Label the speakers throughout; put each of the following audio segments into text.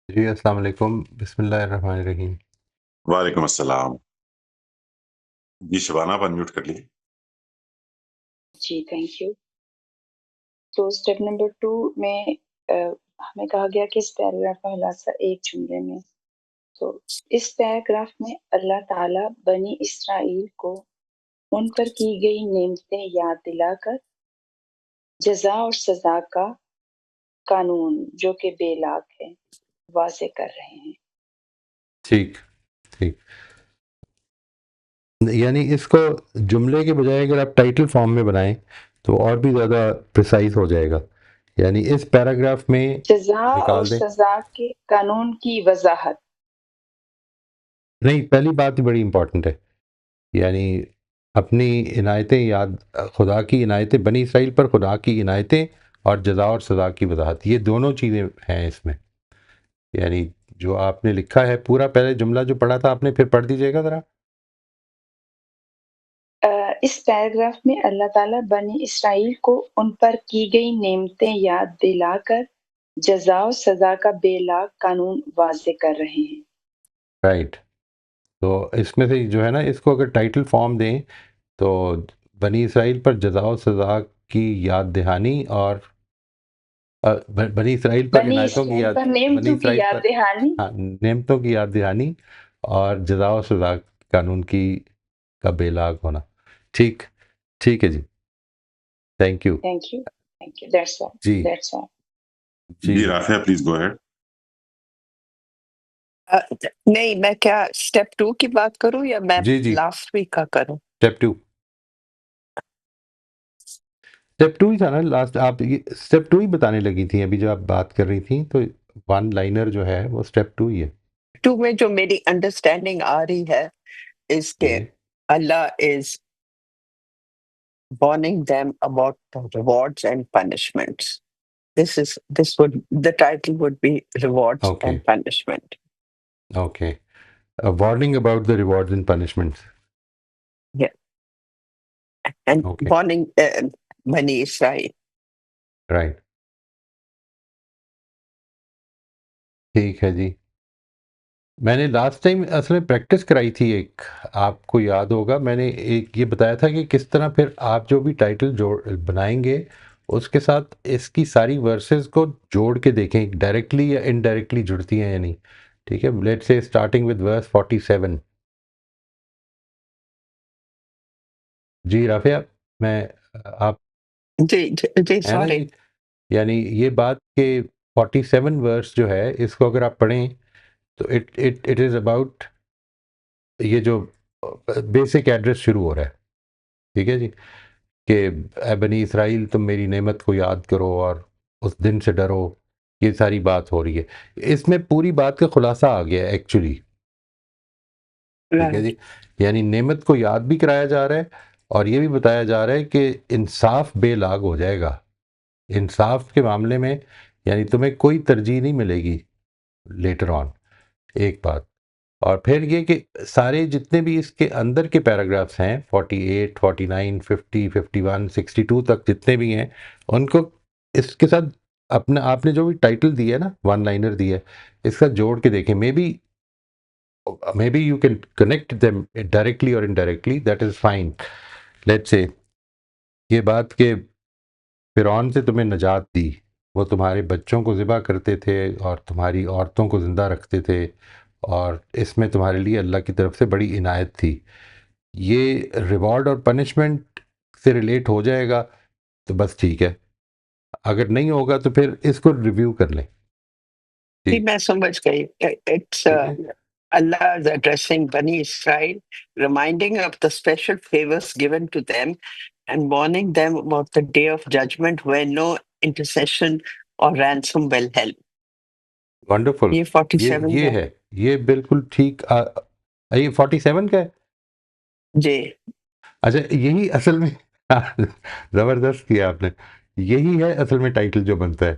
Speaker 1: جی السلام علیکم، بسم اللہ الرحمن الرحیم۔
Speaker 2: وعلیکم السلام۔ جی شبانہ آپ انمیوٹ کر لیجیے۔
Speaker 3: جی تھینک یو۔ تو اسٹیپ نمبر 2 میں ہمیں کہا گیا کہ اس پیراگراف کا خلاصہ ایک جملے میں، تو اس پیراگراف میں اللہ تعالیٰ بنی اسرائیل کو ان پر کی گئی نعمتیں یاد دلا کر جزا اور سزا کا قانون جو کہ بے لاگ ہے واضح کر رہے ہیں۔
Speaker 1: ٹھیک یعنی اس کو جملے کے بجائے اگر آپ ٹائٹل فارم میں بنائیں تو اور بھی زیادہ پریسائز ہو جائے گا۔ یعنی اس پیراگراف میں
Speaker 3: جزا اور
Speaker 1: نکال دیں،
Speaker 3: سزا کے قانون کی وضاحت۔
Speaker 1: نہیں پہلی بات ہی بڑی امپورٹنٹ ہے، یعنی اپنی عنایتیں یاد، خدا کی عنایتیں، بنی اسرائیل پر خدا کی عنایتیں اور جزا اور سزا کی وضاحت، یہ دونوں چیزیں ہیں اس میں۔ یعنی جو آپ نے لکھا ہے پورا پہلے جملہ جو پڑھا تھا آپ نے، پھر پڑھ دیجیے گا ذرا۔
Speaker 3: اس پیراگراف میں اللہ تعالیٰ بنی اسرائیل کو ان پر کی گئی نعمتیں یاد دلا کر جزا و سزا کا بے لاگ قانون واضح کر رہے ہیں۔
Speaker 1: رائٹ، تو اس میں سے جو ہے نا، اس کو اگر ٹائٹل فارم دیں تو بنی اسرائیل پر جزا و سزا کی یاد دہانی اور بنی اسرائیل پر
Speaker 3: بنی
Speaker 1: عنایتوں کی
Speaker 3: اسرائیل
Speaker 1: یاد،
Speaker 3: پر
Speaker 1: بنی
Speaker 3: نعمتوں کی
Speaker 1: اسرائیل پر
Speaker 3: یاد دہانی۔
Speaker 1: ہاں نعمتوں کی یاد دہانی اور جزا و سزا قانون کی کا بے لاگ ہونا۔ ٹھیک ہے جی، thank you.
Speaker 3: Thank you that's all
Speaker 1: جی
Speaker 3: دیٹس آل۔
Speaker 2: جی رافعہ پلیز گو ہیڈ۔
Speaker 4: نہیں، میں کیا اسٹیپ 2 کی بات کروں یا میں
Speaker 1: جی
Speaker 4: لاسٹ ویک کا کروں؟
Speaker 1: اسٹیپ ٹو ہی تھا نا لاسٹ، آپ اسٹیپ ٹو ہی بتانے لگی تھیں ابھی جو آپ بات کر رہی تھیں، تو ون لائنر جو ہے وہ اسٹیپ ٹو ہی ہے۔
Speaker 4: 2 میں جو میری انڈرسٹینڈنگ آ رہی ہے اس کے اللہ از warning them about the rewards and punishments. This would, the title would be rewards
Speaker 1: okay
Speaker 4: and punishment.
Speaker 1: Okay, warning about the rewards and punishments.
Speaker 4: Yeah. And
Speaker 1: okay
Speaker 4: warning Bani Israel.
Speaker 1: Right, ٹھیک ہے جی۔ میں نے last time اصل میں practice کرائی تھی ایک، آپ کو یاد ہوگا میں نے ایک یہ بتایا تھا کہ کس طرح پھر آپ جو بھی ٹائٹل بنائیں گے اس کے ساتھ اس کی ساری ورسز کو جوڑ کے دیکھیں ڈائریکٹلی یا انڈائریکٹلی جڑتی ہیں یا نہیں۔ ٹھیک ہے، لیٹ سے اسٹارٹنگ ود ورس 47۔ جی رافعہ، میں آپ
Speaker 4: جی
Speaker 1: ہے نا
Speaker 4: سوری.
Speaker 1: جی، یعنی یہ بات کہ 47 ورس جو ہے اس کو اگر آپ پڑھیں تو اٹ از اباؤٹ یہ جو بیسک ایڈریس شروع ہو رہا ہے۔ ٹھیک ہے جی، کہ اے بنی اسرائیل تم میری نعمت کو یاد کرو اور اس دن سے ڈرو، یہ ساری بات ہو رہی ہے۔ اس میں پوری بات کا خلاصہ آ گیا ہے ایکچولی۔ ٹھیک ہے جی، یعنی نعمت کو یاد بھی کرایا جا رہا ہے اور یہ بھی بتایا جا رہا ہے کہ انصاف بے لاگ ہو جائے گا۔ انصاف کے معاملے میں یعنی تمہیں کوئی ترجیح نہیں ملے گی لیٹر آن، ایک بات۔ اور پھر یہ کہ سارے جتنے بھی اس کے اندر کے پیراگرافس ہیں 48 49 50 51 62 تک جتنے بھی ہیں، ان کو اس کے ساتھ اپنا آپ نے جو بھی ٹائٹل دی ہے نا، ون لائنر دی ہے، اس کا جوڑ کے دیکھیں۔ May be you can connect them directly اور indirectly, that is fine. Let's say یہ بات کہ فرعون سے تمہیں نجات دی، وہ تمہارے بچوں کو ذبح کرتے تھے اور تمہاری عورتوں کو زندہ رکھتے تھے، اور اس میں تمہارے لیے اللہ کی طرف سے بڑی عنایت تھی۔ یہ ریوارڈ اور پنشمنٹ سے ریلیٹ ہو جائے گا تو بس ٹھیک ہے، اگر نہیں ہوگا تو پھر اس کو ریویو کر لیں۔
Speaker 4: جی میں سمجھ گئی. It's
Speaker 1: ٹھیک ہے،
Speaker 4: Allah is addressing Bani Israel, reminding of the special favors given to them and warning them about the day of judgment where no intercession or ransom will help.
Speaker 1: Wonderful,
Speaker 4: یہ 47
Speaker 1: یہ
Speaker 4: ہے.
Speaker 1: ہے، یہ بالکل ٹھیک۔ یہ 47 کا ہے۔
Speaker 4: جی
Speaker 1: اچھا یہی اصل میں زبردست کیا آپ نے، یہی ہے اصل میں ٹائٹل جو بنتا ہے۔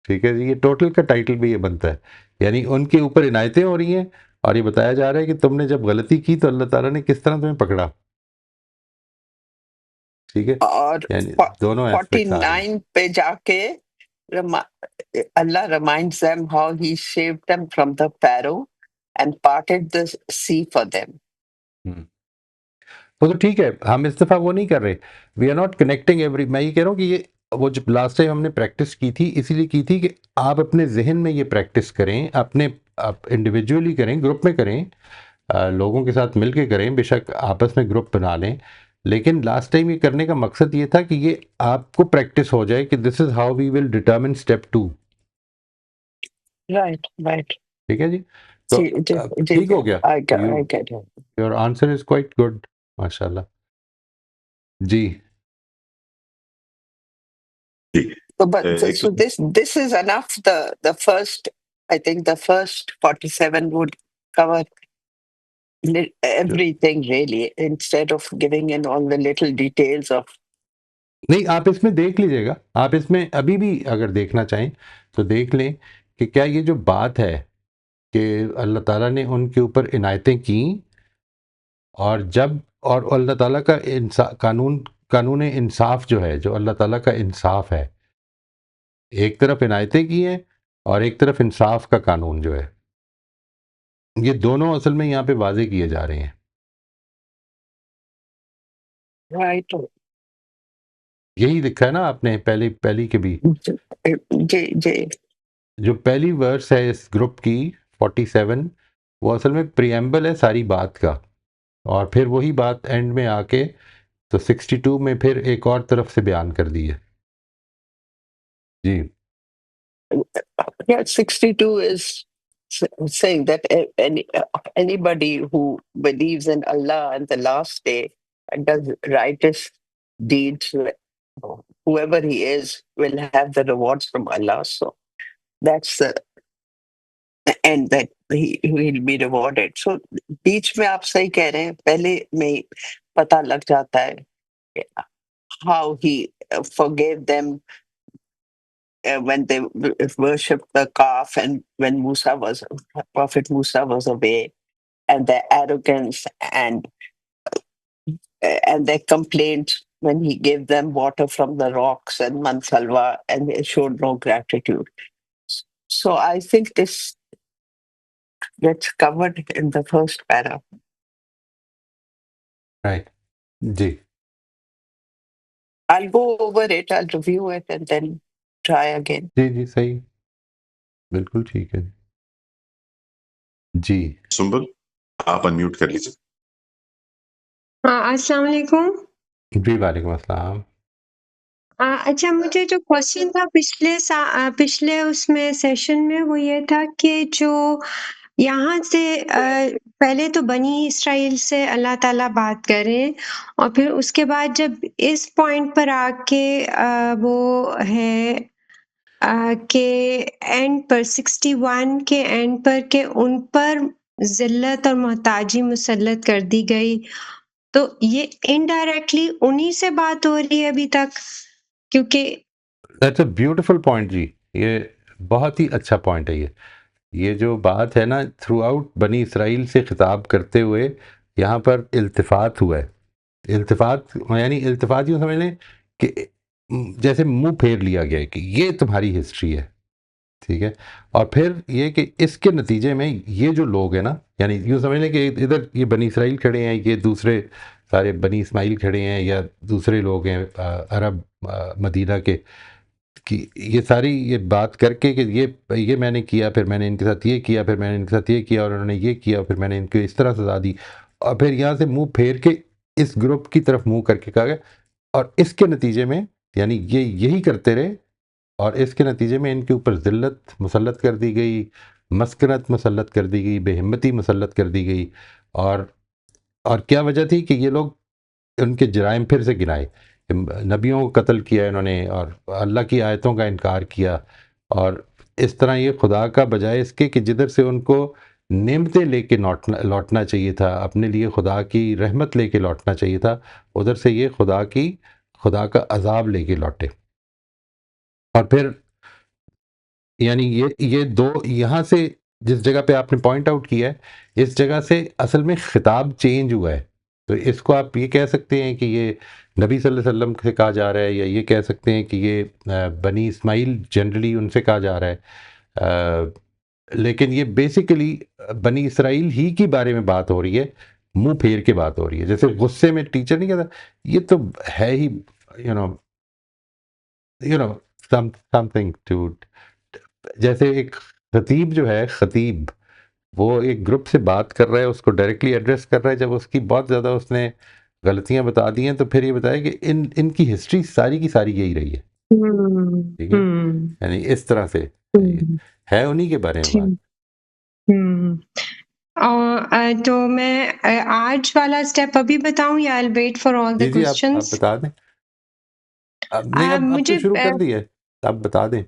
Speaker 1: ٹھیک ہے جی، یہ ٹوٹل کا ٹائٹل بھی یہ بنتا ہے، یعنی ان کے اوپر عنایتیں ہو رہی ہیں اور یہ بتایا جا رہا ہے کہ تم نے جب غلطی کی تو اللہ تعالیٰ نے کس طرح تمہیں پکڑا۔ ٹھیک ہے،
Speaker 4: اور
Speaker 1: یعنی دونوں ایسپیکٹس آ رہے ہیں۔
Speaker 4: 49 پہ جا کے Allah reminds them how He saved them from the Pharaoh and parted the sea for them.
Speaker 1: وہ تو ٹھیک ہے، ہم اس دفعہ وہ نہیں کر رہے، we are not connecting every, میں یہ کہہ رہا ہوں کہ یہ وہ جب لاسٹ ٹائم ہم نے پریکٹس کی تھی اسی لیے کی تھی کہ آپ اپنے ذہن میں یہ پریکٹس کریں، اپنے انڈیویجولی کریں، گروپ میں کریں، لوگوں کے ساتھ مل کے کریں، بے شک آپس میں گروپ بنا لیں، لیکن لاسٹ ٹائم یہ کرنے کا مقصد یہ تھا کہ یہ آپ کو پریکٹس ہو جائے کہ this is how we will determine step 2.
Speaker 4: Right.
Speaker 1: ٹھیک ہے جی، تو ٹھیک ہو گیا.
Speaker 4: I get it.
Speaker 1: Your answer is quite good, ماشاء اللہ. جی
Speaker 4: So this is enough. The first, I think the first 47 would cover everything really, instead of giving in all the little details of.
Speaker 1: نہیں، آپ اس میں دیکھ لیجئے گا، آپ اس میں ابھی بھی اگر دیکھنا چاہیں تو دیکھ لیں کہ کیا یہ جو بات ہے کہ اللہ تعالیٰ نے ان کے اوپر عنایتیں کیں، اور اللہ تعالیٰ کا قانون انصاف جو ہے، جو اللہ تعالیٰ کا انصاف ہے، ایک طرف عنایتیں کی ہیں اور ایک طرف انصاف کا قانون جو ہے، یہ دونوں اصل میں یہاں پہ واضح کیے جا رہے ہیں.
Speaker 4: Right.
Speaker 1: یہی لکھا ہے نا آپ نے پہلی کے بھی،
Speaker 4: جی.
Speaker 1: جو پہلی ورس ہے اس گروپ کی 47، وہ اصل میں پریمبل ہے ساری بات کا، اور پھر وہی بات اینڈ میں آ کے تو 62 میں پھر ایک اور طرف سے بیان کر دی ہے. جی
Speaker 4: Yeah, 62 is saying that anybody who believes in Allah and the last day and does righteous deeds, whoever he is, will have the rewards from Allah. So that's and that he will be rewarded. So بیچ میں آپ صحیح کہہ رہے ہیں، پہلے میں پتہ لگ جاتا ہے how he forgave them when they worshipped the calf, and when Prophet Musa was away, and their arrogance and their complaint when he gave them water from the rocks and mansalwa, and they showed no gratitude. So I think this gets covered in the first para.
Speaker 1: Right. جی
Speaker 4: I'll go over it, I'll review it, and then try again.
Speaker 1: جی صحیح، بالکل ٹھیک ہے. جی
Speaker 2: سنبل آپ unmute کر لیجیے.
Speaker 5: السلام علیکم.
Speaker 1: جی وعلیکم السلام.
Speaker 5: اچھا، مجھے جو کوشچن تھا پچھلے اس میں سیشن میں، وہ یہ تھا کہ جو یہاں سے پہلے تو بنی اسرائیل سے اللہ تعالیٰ بات کریں، اور پھر اس کے بعد جب اس پوائنٹ پر آ کے وہ ہے کہ اینڈ پر 61 کے اینڈ پر کہ ان پر ذلت اور محتاجی مسلط کر دی گئی، تو یہ انڈائریکٹلی انہی سے بات ہو رہی ہے ابھی تک، کیونکہ
Speaker 1: دیٹس اے بیوٹیفل پوائنٹ. جی یہ بہت ہی اچھا پوائنٹ ہے. یہ جو بات ہے نا، تھرو آؤٹ بنی اسرائیل سے خطاب کرتے ہوئے یہاں پر التفات ہوا ہے. التفات یعنی التفات یوں سمجھ لیں کہ جیسے منہ پھیر لیا گیا ہے کہ یہ تمہاری ہسٹری ہے، ٹھیک ہے. اور پھر یہ کہ اس کے نتیجے میں یہ جو لوگ ہیں نا، یعنی یوں سمجھ لیں کہ ادھر یہ بنی اسرائیل کھڑے ہیں، یہ دوسرے سارے بنی اسماعیل کھڑے ہیں، یا دوسرے لوگ ہیں عرب مدینہ کے، کہ یہ ساری یہ بات کر کے کہ یہ میں نے کیا، پھر میں نے ان کے ساتھ یہ کیا، پھر میں نے ان کے ساتھ یہ کیا، اور انہوں نے یہ کیا، پھر میں نے ان کو اس طرح سزا دی، اور پھر یہاں سے منہ پھیر کے اس گروپ کی طرف منہ کر کے کہا گیا، اور اس کے نتیجے میں یعنی یہ یہی کرتے رہے، اور اس کے نتیجے میں ان کے اوپر ذلت مسلط کر دی گئی، مسکنت مسلط کر دی گئی، بے ہمتی مسلط کر دی گئی. اور کیا وجہ تھی کہ یہ لوگ ان کے جرائم پھر سے گنائے، نبیوں کو قتل کیا انہوں نے، اور اللہ کی آیتوں کا انکار کیا، اور اس طرح یہ خدا کا بجائے اس کے کہ جدھر سے ان کو نعمتیں لے کے لوٹنا چاہیے تھا، اپنے لیے خدا کی رحمت لے کے لوٹنا چاہیے تھا، ادھر سے یہ خدا کا عذاب لے کے لوٹے. اور پھر یعنی یہ دو یہاں سے جس جگہ پہ آپ نے پوائنٹ آؤٹ کیا ہے، اس جگہ سے اصل میں خطاب چینج ہوا ہے. تو اس کو آپ یہ کہہ سکتے ہیں کہ یہ نبی صلی اللہ علیہ وسلم سے کہا جا رہا ہے، یا یہ کہہ سکتے ہیں کہ یہ بنی اسماعیل جنرلی ان سے کہا جا رہا ہے، لیکن یہ بیسیکلی بنی اسرائیل ہی کی بارے میں بات ہو رہی ہے، منہ پھیر کے بات ہو رہی ہے. جیسے غصے میں ٹیچر نہیں کہتا یہ تو ہے ہی you know something too, جیسے ایک خطیب جو ہے، خطیب وہ ایک گروپ سے بات کر رہا ہے، اس کو ڈائریکٹلی ایڈریس کر رہا ہے، جب اس کی بہت زیادہ اس نے غلطیاں بتا دی ہیں تو پھر یہ بتایا کہ ان کی ہسٹری ساری کی ساری یہی رہی ہے. ٹھیک ہے، یعنی اس طرح سے ہے انہی کے بارے میں بات.
Speaker 5: تو میں آج والا اسٹیپ ابھی بتاؤں یا I'll wait for all the
Speaker 1: جی آپ
Speaker 5: questions؟
Speaker 1: بتا دیں. نہیں اب تو
Speaker 5: مجھے
Speaker 1: شروع کر دی ہے، آپ بتا دیں.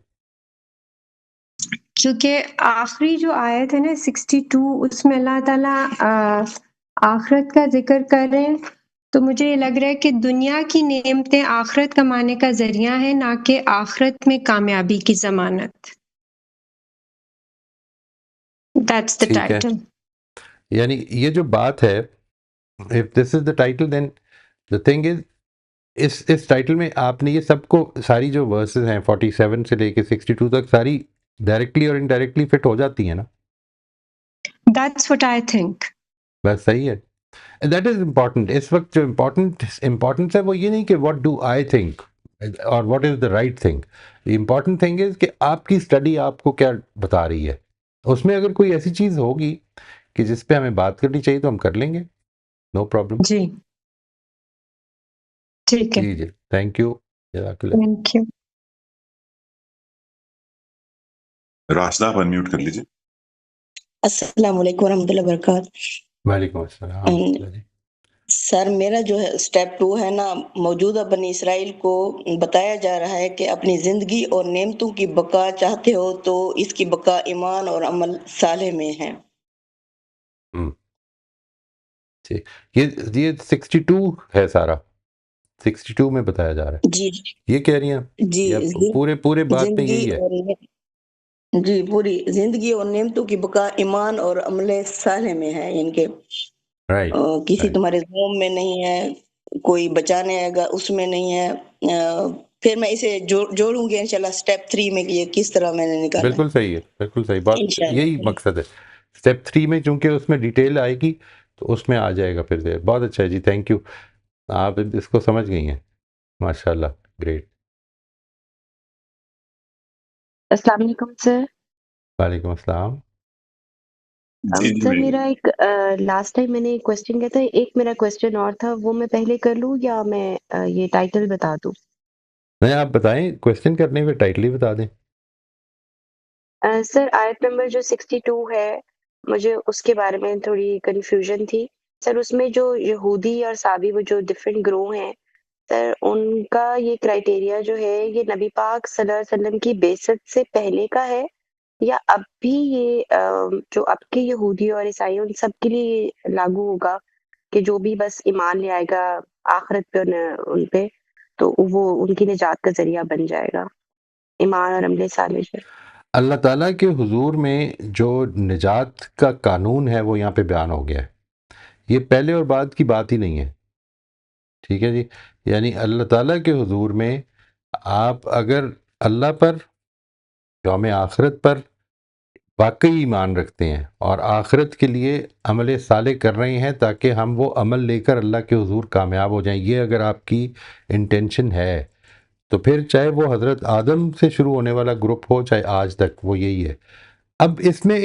Speaker 5: کیونکہ آخری جو آیت ہے نا 62 اس میں اللہ تعالیٰ آخرت کا ذکر کر رہے ہیں، تو مجھے یہ لگ رہا ہے کہ دنیا کی نعمتیں آخرت کمانے کا ذریعہ ہیں، نہ کہ آخرت میں کامیابی کی ضمانت. That's the
Speaker 1: ٹھیک ہے،
Speaker 5: title.
Speaker 1: یعنی یہ جو بات ہے if this is the title then the thing is اس ٹائٹل میں آپ نے یہ سب کو ساری جو ورسز ہیں 47 سے لے کے 62 تک ساری ڈائریکٹلی اور انڈائریکٹلی فٹ ہو جاتی ہیں نا.
Speaker 5: That's what I think.
Speaker 1: بس صحیح ہے. That is important. اس وقت جو امپورٹنس ہے وہ یہ نہیں کہ واٹ ڈو آئی تھنک اور what is the right thing. Important thing is کہ آپ کی اسٹڈی آپ کو کیا بتا رہی ہے. اس میں اگر کوئی ایسی چیز ہوگی کہ جس پہ ہمیں بات کرنی چاہیے تو ہم کر لیں گے، نو پرابلم.
Speaker 5: جی ٹھیک ہے،
Speaker 1: جی جی تھینک یو، جزاک اللہ.
Speaker 5: Thank you.
Speaker 2: راشدہ آپ انمیوٹ کر لیجیے.
Speaker 6: السلام علیکم ورحمۃ اللہ وبرکاتہ.
Speaker 1: وعلیکم السلام. جی
Speaker 6: سر میرا جو ہے اسٹیپ 2 ہے نا، موجودہ بنی اسرائیل کو بتایا جا رہا ہے کہ اپنی زندگی اور نعمتوں کی بقا چاہتے ہو تو اس کی بقا ایمان اور عمل صالح میں ہے.
Speaker 1: یہ 62 ہے، سارا 62 میں بتایا جا رہا ہے.
Speaker 6: جی
Speaker 1: یہ کہہ رہی ہیں
Speaker 6: جی
Speaker 1: یا پورے بات میں
Speaker 6: زندگی
Speaker 1: یہی ہے؟
Speaker 6: اور جی پوری زندگی اور نعمتوں کی بقا ایمان اور عمل صالح میں ہے، ان کے
Speaker 1: رائٹ
Speaker 6: کسی تمہارے زوم میں نہیں ہے، کوئی بچانے آئے گا اس میں نہیں ہے. پھر میں اسے جوڑوں گی انشاءاللہ اسٹیپ 3 میں کہ یہ کس طرح میں نے نکالا.
Speaker 1: بالکل صحیح ہے، بالکل صحیح بات.
Speaker 6: انشاءاللہ.
Speaker 1: یہی مقصد ہے اسٹیپ 3 میں، چونکہ اس میں ڈیٹیل آئے گی تو اس میں آ جائے گا پھر سے. بہت اچھا ہے جی، تھینک یو. آپ اس کو سمجھ گئی ہیں، ماشاء اللہ، گریٹ.
Speaker 7: السلام علیکم سر.
Speaker 1: وعلیکم السلام.
Speaker 2: جی جی
Speaker 7: سر
Speaker 2: میں
Speaker 7: میرا ایک لاسٹ ٹائم میں نے کوشچن کیا تھا، ایک میرا کوشچن اور تھا، وہ میں پہلے کر لوں یا میں یہ ٹائٹل بتا دوں؟
Speaker 1: نہیں آپ بتائیں، کویسچن کرنے پہ ٹائٹل ہی بتا دیں.
Speaker 7: سر آیت نمبر جو 62 ہے، مجھے اس کے بارے میں تھوڑی کنفیوژن تھی. سر اس میں جو یہودی اور سابی وہ جو ڈفرینٹ گروہ ہیں، سر ان کا یہ کرائٹیریا جو ہے یہ نبی پاک صلی اللہ علیہ وسلم کی بعثت سے پہلے کا ہے، یا اب بھی یہ جو اب کے یہودی اور عیسائی ان سب کے لیے لاگو ہوگا کہ جو بھی بس ایمان لے آئے گا آخرت پہ ان پہ تو وہ ان کی نجات کا ذریعہ بن جائے گا، ایمان اور عمل صالح پہ؟
Speaker 1: اللہ تعالیٰ کے حضور میں جو نجات کا قانون ہے وہ یہاں پہ بیان ہو گیا ہے. یہ پہلے اور بعد کی بات ہی نہیں ہے. ٹھیک ہے جی، یعنی اللہ تعالیٰ کے حضور میں آپ اگر اللہ پر، یوم آخرت پر واقعی ایمان رکھتے ہیں اور آخرت کے لیے عمل صالح کر رہے ہیں تاکہ ہم وہ عمل لے کر اللہ کے حضور کامیاب ہو جائیں، یہ اگر آپ کی انٹینشن ہے تو پھر چاہے وہ حضرت آدم سے شروع ہونے والا گروپ ہو چاہے آج تک، وہ یہی ہے. اب اس میں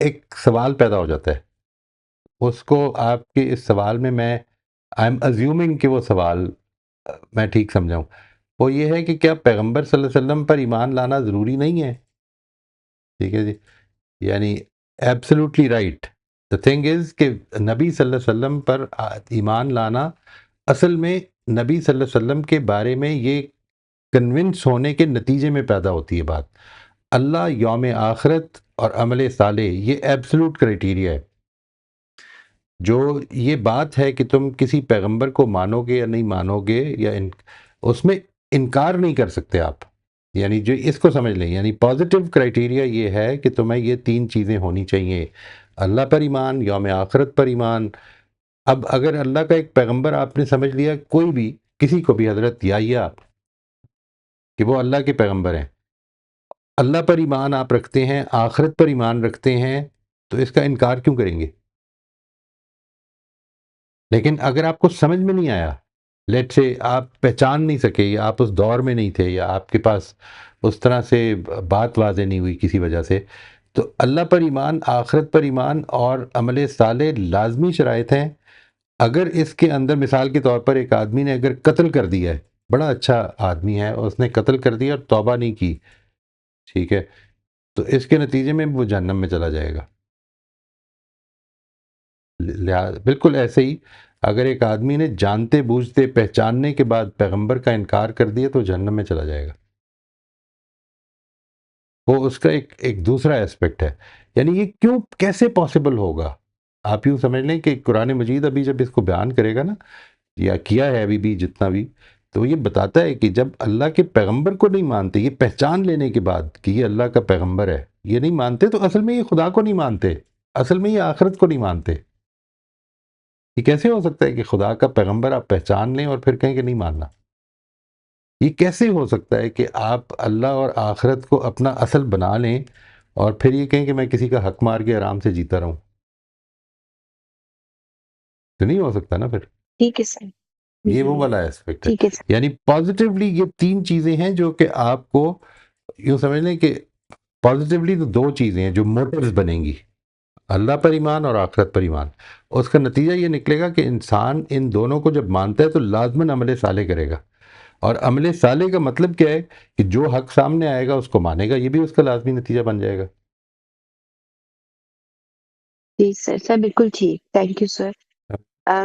Speaker 1: ایک سوال پیدا ہو جاتا ہے. اس کو آپ کے اس سوال میں آئی ایم ازیومنگ کہ وہ سوال میں ٹھیک سمجھاؤں، وہ یہ ہے کہ کیا پیغمبر صلی اللہ علیہ وسلم پر ایمان لانا ضروری نہیں ہے؟ ٹھیک ہے جی، یعنی absolutely right. The thing is کہ نبی صلی اللہ علیہ وسلم پر ایمان لانا اصل میں نبی صلی اللہ علیہ وسلم کے بارے میں یہ کنونس ہونے کے نتیجے میں پیدا ہوتی ہے بات. اللہ، یوم آخرت اور عمل صالح یہ ایبسلیوٹ کرائٹیریا ہے. جو یہ بات ہے کہ تم کسی پیغمبر کو مانو گے یا نہیں مانو گے یا اس میں انکار نہیں کر سکتے آپ. یعنی جو اس کو سمجھ لیں، یعنی پازیٹیو کرائٹیریا یہ ہے کہ تمہیں یہ 3 چیزیں ہونی چاہیے: اللہ پر ایمان، یوم آخرت پر ایمان اب اگر اللہ کا ایک پیغمبر آپ نے سمجھ لیا، کوئی بھی کسی کو بھی، حضرت یا کہ وہ اللہ کے پیغمبر ہیں، اللہ پر ایمان آپ رکھتے ہیں، آخرت پر ایمان رکھتے ہیں، تو اس کا انکار کیوں کریں گے؟ لیکن اگر آپ کو سمجھ میں نہیں آیا، لیٹ سے آپ پہچان نہیں سکے، یا آپ اس دور میں نہیں تھے، یا آپ کے پاس اس طرح سے بات واضح نہیں ہوئی کسی وجہ سے، تو اللہ پر ایمان، آخرت پر ایمان اور عمل صالح لازمی شرائط ہیں۔ اگر اس کے اندر مثال کے طور پر ایک آدمی نے اگر قتل کر دیا ہے، بڑا اچھا آدمی ہے، اور اس نے قتل کر دیا اور توبہ نہیں کی، ٹھیک ہے، تو اس کے نتیجے میں وہ جہنم میں چلا جائے گا۔ بالکل ایسے ہی اگر ایک آدمی نے جانتے بوجھتے پہچاننے کے بعد پیغمبر کا انکار کر دیا تو جہنم میں چلا جائے گا۔ وہ اس کا ایک دوسرا اسپیکٹ ہے۔ یعنی یہ کیوں، کیسے پاسبل ہوگا؟ آپ یوں سمجھ لیں کہ قرآن مجید ابھی جب اس کو بیان کرے گا نا، یا کیا ہے ابھی بھی جتنا بھی، تو یہ بتاتا ہے کہ جب اللہ کے پیغمبر کو نہیں مانتے، یہ پہچان لینے کے بعد کہ یہ اللہ کا پیغمبر ہے، یہ نہیں مانتے، تو اصل میں یہ خدا کو نہیں مانتے، اصل میں یہ آخرت کو نہیں مانتے۔ یہ کیسے ہو سکتا ہے کہ خدا کا پیغمبر آپ پہچان لیں اور پھر کہیں کہ نہیں ماننا؟ یہ کیسے ہو سکتا ہے کہ آپ اللہ اور آخرت کو اپنا اصل بنا لیں اور پھر یہ کہیں کہ میں کسی کا حق مار کے آرام سے جیتا رہوں؟ تو نہیں ہو سکتا نا پھر۔
Speaker 7: ٹھیک ہے سر،
Speaker 1: یہ وہ والا ایسپیکٹ ہے۔
Speaker 7: ٹھیک ہے سر،
Speaker 1: یعنی پازیٹیولی یہ تین چیزیں ہیں جو کہ آپ کو یوں سمجھ لیں کہ پازیٹیولی تو دو چیزیں ہیں جو موٹیوز بنیں گی، اللہ پر ایمان اور آخرت پر ایمان۔ اس کا نتیجہ یہ نکلے گا کہ انسان ان دونوں کو جب مانتا ہے تو لازماً عمل صالح کرے گا، اور عمل صالح کا مطلب کیا ہے کہ جو حق سامنے آئے گا اس کو مانے گا، یہ بھی اس کا لازمی نتیجہ بن جائے گا۔
Speaker 7: جی سر، سر بالکل ٹھیک، تھینک یو سر۔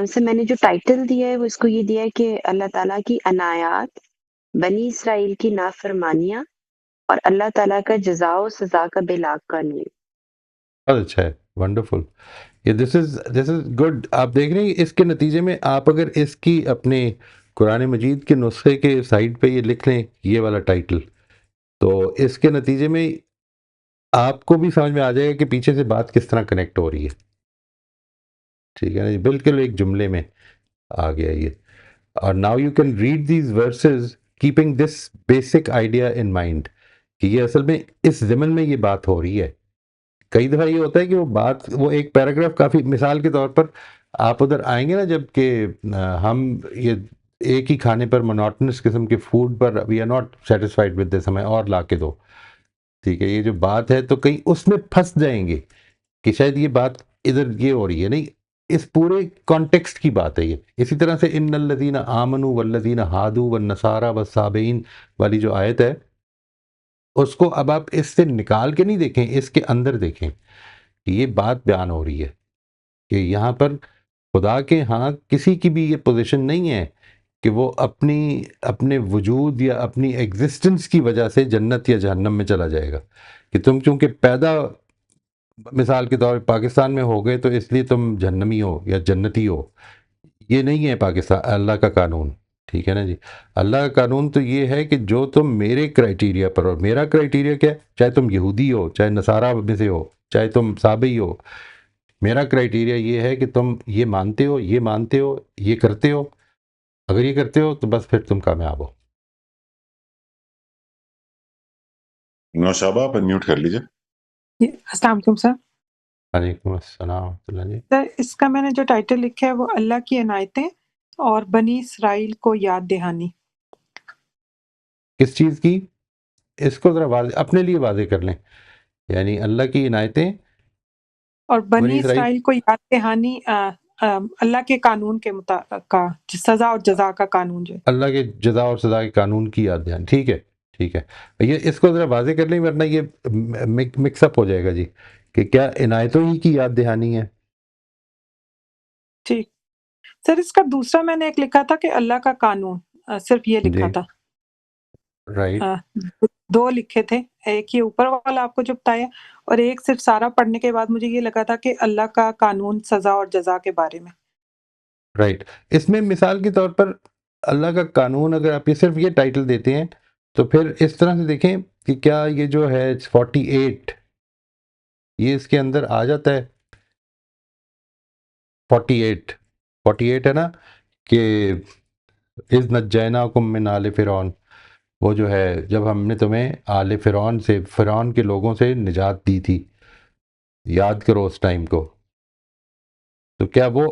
Speaker 7: سر میں نے جو ٹائٹل دیا ہے وہ اس کو یہ دیا ہے کہ اللہ تعالیٰ کی عنایات، بنی اسرائیل کی نافرمانیاں اور اللہ تعالیٰ کا جزا و سزا کا بلاگ قانون۔
Speaker 1: بہت اچھا ہے، ونڈرفل۔ یہ دس از گڈ۔ آپ دیکھ رہے ہیں اس کے نتیجے میں آپ اگر اس کی اپنے قرآن مجید کے نسخے کے سائڈ پہ یہ لکھ لیں یہ والا ٹائٹل، تو اس کے نتیجے میں آپ کو بھی سمجھ میں آ جائے گا کہ پیچھے سے بات کس طرح کنیکٹ ہو رہی ہے، ٹھیک ہے نا جی؟ بالکل ایک جملے میں آ گیا یہ۔ اور now you can read these verses keeping this basic idea in mind کہ یہ اصل میں اس ضمن میں یہ بات ہو رہی ہے۔ کئی دفعہ یہ ہوتا ہے کہ وہ ایک پیراگراف کافی، مثال کے طور پر آپ ادھر آئیں گے نا جب کہ ہم یہ ایک ہی کھانے پر مونوٹنس قسم کے فوڈ پر we are not satisfied with this, ہمیں اور لا کے دو، ٹھیک ہے، یہ جو بات ہے تو کہیں اس میں پھنس جائیں گے کہ شاید یہ بات ادھر یہ ہو رہی ہے، نہیں، اس پورے کانٹیکسٹ کی بات ہے یہ۔ اسی طرح سے ان الذین آمنوا والذین ہادوا والنصارى والصابئین والی جو آیت ہے، اس کو اب آپ اس سے نکال کے نہیں دیکھیں، اس کے اندر دیکھیں کہ یہ بات بیان ہو رہی ہے کہ یہاں پر خدا کے ہاں کسی کی بھی یہ پوزیشن نہیں ہے کہ وہ اپنے وجود یا اپنی ایگزسٹنس کی وجہ سے جنت یا جہنم میں چلا جائے گا، کہ تم چونکہ پیدا مثال کے طور پر پاکستان میں ہو گئے تو اس لیے تم جہنمی ہو یا جنتی ہو۔ یہ نہیں ہے پاکستان اللہ کا قانون، ٹھیک ہے نا جی؟ اللہ کا قانون تو یہ ہے کہ جو تم میرے کرائیٹیریا پر، اور میرا کرائیٹیریا کیا ہے، چاہے تم یہودی ہو، چاہے نصارہ میں سے ہو، چاہے تم صابئی ہو، میرا کرائیٹیریا یہ ہے کہ تم یہ مانتے ہو، یہ مانتے ہو، یہ کرتے ہو، اگر یہ کرتے ہو تو بس پھر تم کامیاب ہو۔
Speaker 2: نوشابہ آپ میوٹ کر لیجیے۔
Speaker 8: السلام علیکم سر۔
Speaker 1: وعلیکم السلام ورحمۃ اللہ جی۔
Speaker 8: سر اس کا میں نے جو ٹائٹل لکھا ہے وہ اللہ کی عنایتیں اور بنی اسرائیل کو یاد دہانی۔
Speaker 1: کس چیز کی؟ اس کو ذرا واضح اپنے لیے واضح کر لیں، یعنی اللہ کی عنایتیں
Speaker 8: اور بنی اسرائیل کو یاد دہانی اللہ کے قانون کے مطابق کا سزا اور جزا کا قانون جو ہے،
Speaker 1: اللہ کے جزا اور سزا کے قانون کی یاد دہانی۔ ٹھیک ہے، ٹھیک ہے، یہ اس کو ذرا واضح کر لیں ورنہ یہ مکس اپ ہو جائے گا جی، کہ کیا عنایتوں ہی کی یاد دہانی ہے؟
Speaker 8: ٹھیک سر۔ اس کا دوسرا میں نے ایک لکھا تھا کہ اللہ کا قانون، صرف یہ لکھا
Speaker 1: جی
Speaker 8: تھا،
Speaker 1: رائٹ۔
Speaker 8: دو لکھے تھے، ایک یہ اوپر والا آپ کو جو بتایا، اور ایک صرف سارا پڑھنے کے بعد مجھے یہ لگا تھا کہ اللہ کا قانون سزا اور جزا کے بارے میں۔
Speaker 1: رائٹ، اس میں مثال کے طور پر اللہ کا قانون اگر آپ یہ صرف یہ ٹائٹل دیتے ہیں تو پھر اس طرح سے دیکھیں کہ کیا یہ جو ہے 48 یہ اس کے اندر آ جاتا ہے 48 48 ہے نا کہ اذ نجیناکم من آل فرعون، وہ جو ہے جب ہم نے تمہیں آل فرعون سے، فرعون کے لوگوں سے نجات دی تھی، یاد کرو اس ٹائم کو. تو کیا وہ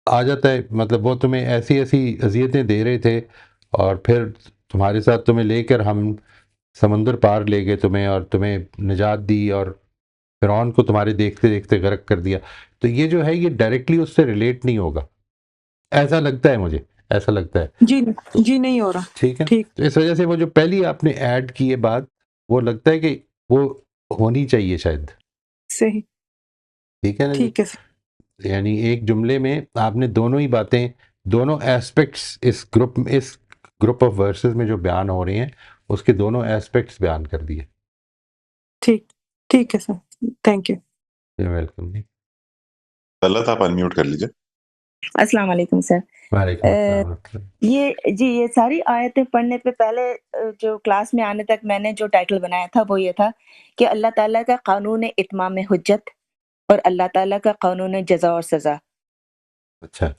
Speaker 1: آ جاتا ہے، مطلب وہ تمہیں ایسی ایسی اذیتیں دے رہے تھے اور پھر تمہارے ساتھ تمہیں لے کر ہم سمندر پار لے گئے تمہیں اور تمہیں نجات دی اور فرعون کو تمہارے دیکھتے دیکھتے غرق کر دیا. تو یہ جو ہے یہ ڈائریکٹلی اس سے ریلیٹ نہیں ہوگا، ایسا لگتا ہے مجھے، ایسا لگتا ہے.
Speaker 8: جی نہیں ہو رہا.
Speaker 1: ٹھیک ہے،
Speaker 8: ٹھیک.
Speaker 1: تو اس وجہ سے وہ جو پہلی آپ نے ایڈ کی ہے بات، وہ لگتا ہے کہ وہ ہونی چاہیے شاید.
Speaker 8: صحیح.
Speaker 1: ٹھیک ہے نا جی.
Speaker 8: ٹھیک ہے سر.
Speaker 1: یعنی ایک جملے میں آپ نے دونوں ہی باتیں، دونوں ایسپیکٹس اس گروپ آف ورسز میں جو بیان ہو رہے ہیں اس کے دونوں ایسپیکٹس بیان کر دیے.
Speaker 8: ٹھیک ہے سر. Thank you.
Speaker 1: ویلکم جی.
Speaker 2: غلط آپ انمیوٹ کر لیجیے.
Speaker 9: السلام علیکم سر.
Speaker 1: وعلیکم السلام ورحمۃ اللہ.
Speaker 9: یہ ساری آیتیں پڑھنے پہ پہلے جو کلاس میں آنے تک میں نے جو ٹائٹل بنایا تھا وہ یہ تھا کہ اللہ تعالیٰ کا قانون اتمام حجت اور اللہ تعالیٰ کا قانون جزا اور سزا.
Speaker 1: اچھا.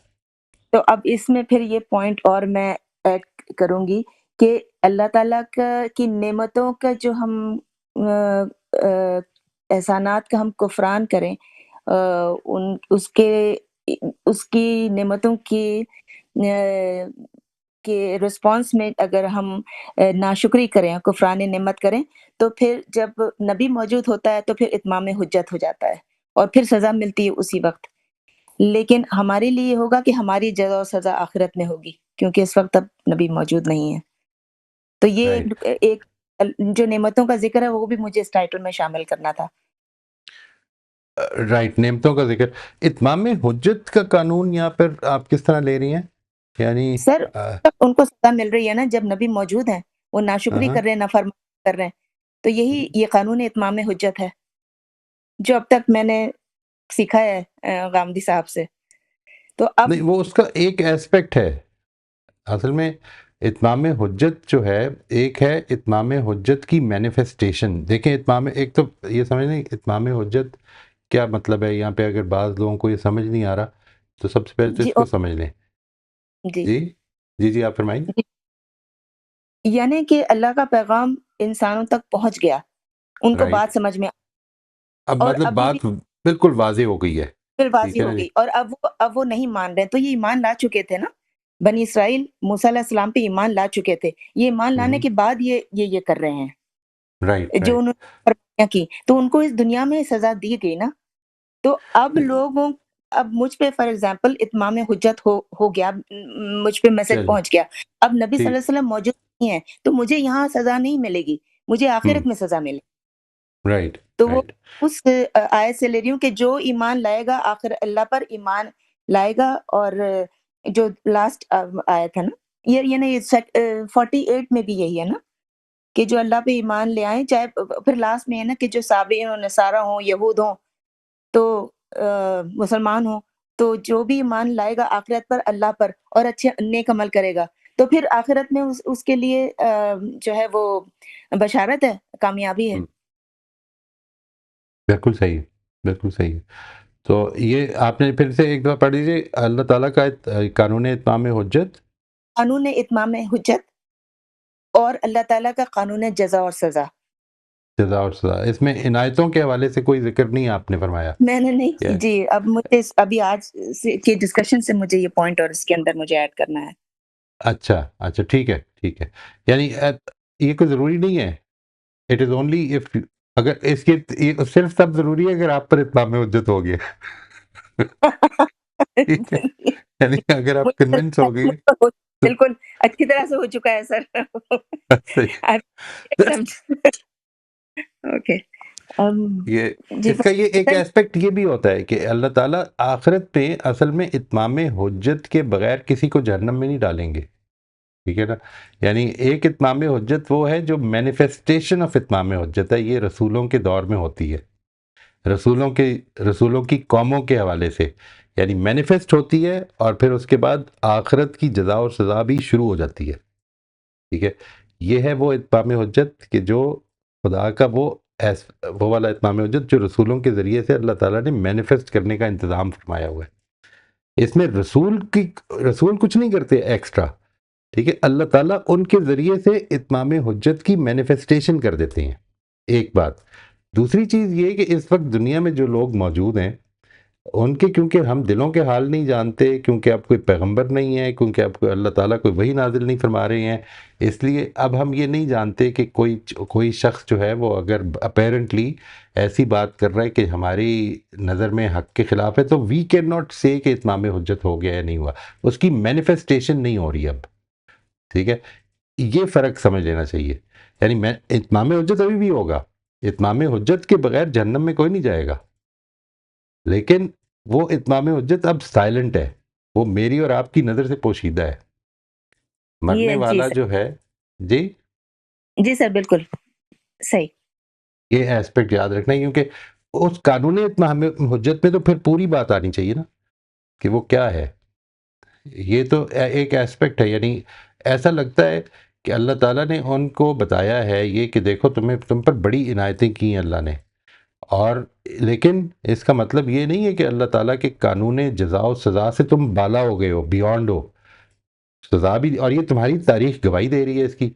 Speaker 9: تو اب اس میں پھر یہ پوائنٹ اور میں ایڈ کروں گی کہ اللہ تعالیٰ کی نعمتوں کا جو ہم احسانات کا ہم کفران کریں، اس کی نعمتوں کے رسپانس میں اگر ہم ناشکری کریں، کفران نعمت کریں، تو پھر جب نبی موجود ہوتا ہے تو پھر اتمام حجت ہو جاتا ہے اور پھر سزا ملتی ہے اسی وقت. لیکن ہمارے لیے یہ ہوگا کہ ہماری جزا و سزا آخرت میں ہوگی، کیونکہ اس وقت اب نبی موجود نہیں ہے. تو یہ ایک جو نعمتوں کا ذکر ہے وہ بھی مجھے اس ٹائٹل میں شامل کرنا تھا.
Speaker 1: رائٹ. نعمتوں کا ذکر، اتمام حجت کا قانون یہاں پر آپ کس طرح لے رہی ہیں؟ یعنی
Speaker 9: سر ان کو سزا مل رہی ہے نا جب نبی موجود ہیں، وہ ناشکری کر رہے ہیں، نافرمانی کر رہے ہیں، تو یہی یہ قانون اتمام حجت ہے جو اب تک میں نے سیکھا ہے غامدی صاحب سے. تو اب
Speaker 1: نہیں، وہ اس کا ایک ایسپیکٹ ہے اصل میں. اتمام حجت جو ہے، ایک ہے اتمام حجت کی مینیفیسٹیشن. دیکھیں اتمام، ایک تو یہ سمجھ لیں اتمام حجت کیا مطلب ہے یہاں پہ. اگر بعض لوگوں کو یہ سمجھ نہیں آ رہا تو سب سے پہلے تو اس کو سمجھ لیں. جی آپ فرمائیں.
Speaker 9: یعنی کہ اللہ کا پیغام انسانوں تک پہنچ گیا، ان کو بات سمجھ میں
Speaker 1: اب مطلب بات بالکل واضح ہو گئی ہے.
Speaker 9: پھر واضح ہو گئی اور اب وہ نہیں مان رہے. تو یہ ایمان لا چکے تھے نا بنی اسرائیل، موسیٰ علیہ السلام پہ ایمان لا چکے تھے. یہ ایمان لانے کے بعد یہ کر رہے ہیں جو انہوں نے کی، تو ان کو اس دنیا میں سزا دی گئی نا. تو اب اب مجھ پہ فار ایگزامپل اتمام حجت ہو گیا، مجھ پہ میسج پہنچ گیا. اب نبی صلی اللہ علیہ وسلم موجود نہیں ہے تو مجھے یہاں سزا نہیں ملے گی، مجھے آخرت میں سزا ملے. تو وہ اس آیت سے لے رہی ہوں کہ جو ایمان لائے گا آخر اللہ پر ایمان لائے گا. اور جو لاسٹ آیت ہے نا، یہ 48 میں بھی یہی ہے نا کہ جو اللہ پہ ایمان لے آئیں، چاہے پھر لاسٹ میں ہے نا کہ جو صابئین ہوں، نصارہ ہوں، یہود ہوں، تو مسلمان ہوں، تو جو بھی ایمان لائے گا آخرت پر، اللہ پر، اور اچھے نیک عمل کرے گا تو پھر آخرت میں اس کے لیے جو ہے وہ بشارت ہے، کامیابی ہے.
Speaker 1: بالکل صحیح، بالکل صحیح. تو یہ آپ نے پھر سے ایک دفعہ پڑھ لیجیے. اللہ تعالیٰ کا قانون اتمام حجت،
Speaker 9: قانون اتمام حجت اور اللہ تعالیٰ کا قانون جزا اور سزا.
Speaker 1: جزا اور سزا، اس میں عنایتوں کے حوالے سے کوئی ذکر نہیں آپ نے فرمایا.
Speaker 9: میں نے نہیں جی. اب مجھے ابھی آج کی ڈسکشن سے مجھے یہ پوائنٹ اور اس کے اندر مجھے ایڈ کرنا ہے.
Speaker 1: اچھا ٹھیک ہے. یعنی یہ کوئی ضروری نہیں ہے. اٹ از اونلی اف، اگر اس کی صرف تب ضروری ہے اگر آپ پر اتمام حجت ہو گیا. یعنی اگر آپ کنونس ہو گئی.
Speaker 9: بالکل اچھی طرح سے ہو چکا ہے سر. اوکے.
Speaker 1: اس کا یہ ایک ایسپیکٹ یہ بھی ہوتا ہے کہ اللہ تعالیٰ آخرت میں اصل میں اتمام حجت کے بغیر کسی کو جہنم میں نہیں ڈالیں گے. ٹھیک ہے نا. یعنی ایک اتمام حجت وہ ہے جو مینیفیسٹیشن آف اتمام حجت ہے، یہ رسولوں کے دور میں ہوتی ہے، رسولوں کی قوموں کے حوالے سے، یعنی مینیفیسٹ ہوتی ہے اور پھر اس کے بعد آخرت کی جزا اور سزا بھی شروع ہو جاتی ہے. ٹھیک ہے. یہ ہے وہ اتمام حجت کہ جو خدا کا وہ والا اتمام حجت جو رسولوں کے ذریعے سے اللہ تعالیٰ نے مینیفیسٹ کرنے کا انتظام فرمایا ہوا ہے. اس میں رسول کچھ نہیں کرتے ایکسٹرا، ٹھیک ہے، اللہ تعالیٰ ان کے ذریعے سے اتمام حجت کی مینیفیسٹیشن کر دیتے ہیں، ایک بات۔ دوسری چیز یہ کہ اس وقت دنیا میں جو لوگ موجود ہیں ان کے، کیونکہ ہم دلوں کے حال نہیں جانتے، کیونکہ اب کوئی پیغمبر نہیں ہے، کیونکہ اب کوئی اللہ تعالیٰ کوئی وحی نازل نہیں فرما رہے ہیں، اس لیے اب ہم یہ نہیں جانتے کہ کوئی شخص جو ہے وہ اگر اپیرنٹلی ایسی بات کر رہا ہے کہ ہماری نظر میں حق کے خلاف ہے، تو وی کین ناٹ سے کہ اتمام حجت ہو گیا یا نہیں ہوا، اس کی مینیفیسٹیشن نہیں ہو رہی اب، ٹھیک ہے، یہ فرق سمجھ لینا چاہیے۔ یعنی اتمام حجت ابھی بھی ہوگا، اتمام حجت کے بغیر جہنم میں کوئی نہیں جائے گا، لیکن وہ اتمام حجت اب سائلنٹ ہے، وہ میری اور آپ کی نظر سے پوشیدہ ہے۔ مرنے والا جو ہے،
Speaker 9: جی سر بالکل صحیح،
Speaker 1: یہ ایسپیکٹ یاد رکھنا ہے، کیونکہ اس قانون اتمام حجت میں تو پھر پوری بات آنی چاہیے نا کہ وہ کیا ہے۔ یہ تو ایک ایسپیکٹ ہے، یعنی ایسا لگتا ہے کہ اللہ تعالیٰ نے ان کو بتایا ہے یہ کہ دیکھو تم پر بڑی عنایتیں کی ہیں اللہ نے، اور لیکن اس کا مطلب یہ نہیں ہے کہ اللہ تعالیٰ کے قانون جزا و سزا سے تم بالا ہو گئے ہو، بیونڈ ہو، سزا بھی، اور یہ تمہاری تاریخ گواہی دے رہی ہے اس کی۔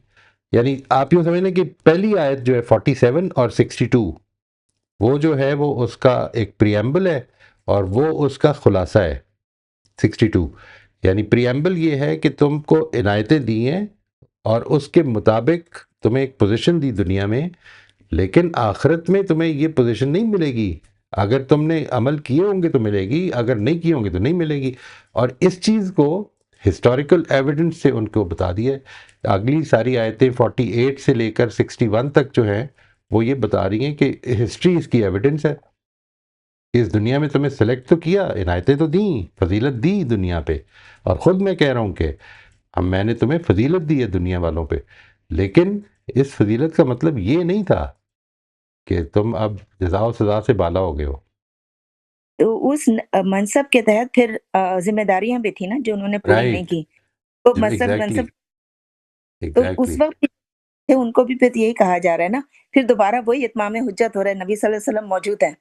Speaker 1: یعنی آپ یوں سمجھ لیں کہ پہلی آیت جو ہے 47 اور 62 وہ جو ہے وہ اس کا ایک پریمبل ہے اور وہ اس کا خلاصہ ہے 62۔ یعنی پریمبل یہ ہے کہ تم کو عنایتیں دی ہیں اور اس کے مطابق تمہیں ایک پوزیشن دی دنیا میں، لیکن آخرت میں تمہیں یہ پوزیشن نہیں ملے گی، اگر تم نے عمل کیے ہوں گے تو ملے گی، اگر نہیں کیے ہوں گے تو نہیں ملے گی۔ اور اس چیز کو ہسٹوریکل ایویڈنس سے ان کو بتا دیا ہے۔ اگلی ساری آیتیں 48 سے لے کر 61 تک جو ہیں وہ یہ بتا رہی ہیں کہ ہسٹری اس کی ایویڈنس ہے، اس دنیا میں تمہیں سلیکٹ تو کیا، عنایتیں تو دیں، فضیلت دی دنیا پہ، اور خود میں کہہ رہا ہوں کہ میں نے تمہیں فضیلت دی ہے دنیا والوں پہ، لیکن اس فضیلت کا مطلب یہ نہیں تھا کہ تم اب جزا و سزا سے بالا ہو گئے ہو۔
Speaker 9: تو اس منصب کے تحت پھر ذمہ داریاں بھی تھی نا جو انہوں نے پوری نہیں کی، تو منصب تو اس وقت ان کو بھی پھر یہی کہا جا رہا ہے نا، پھر دوبارہ وہی اتمام حجت ہو رہا ہے، نبی صلی اللہ علیہ وسلم موجود ہیں۔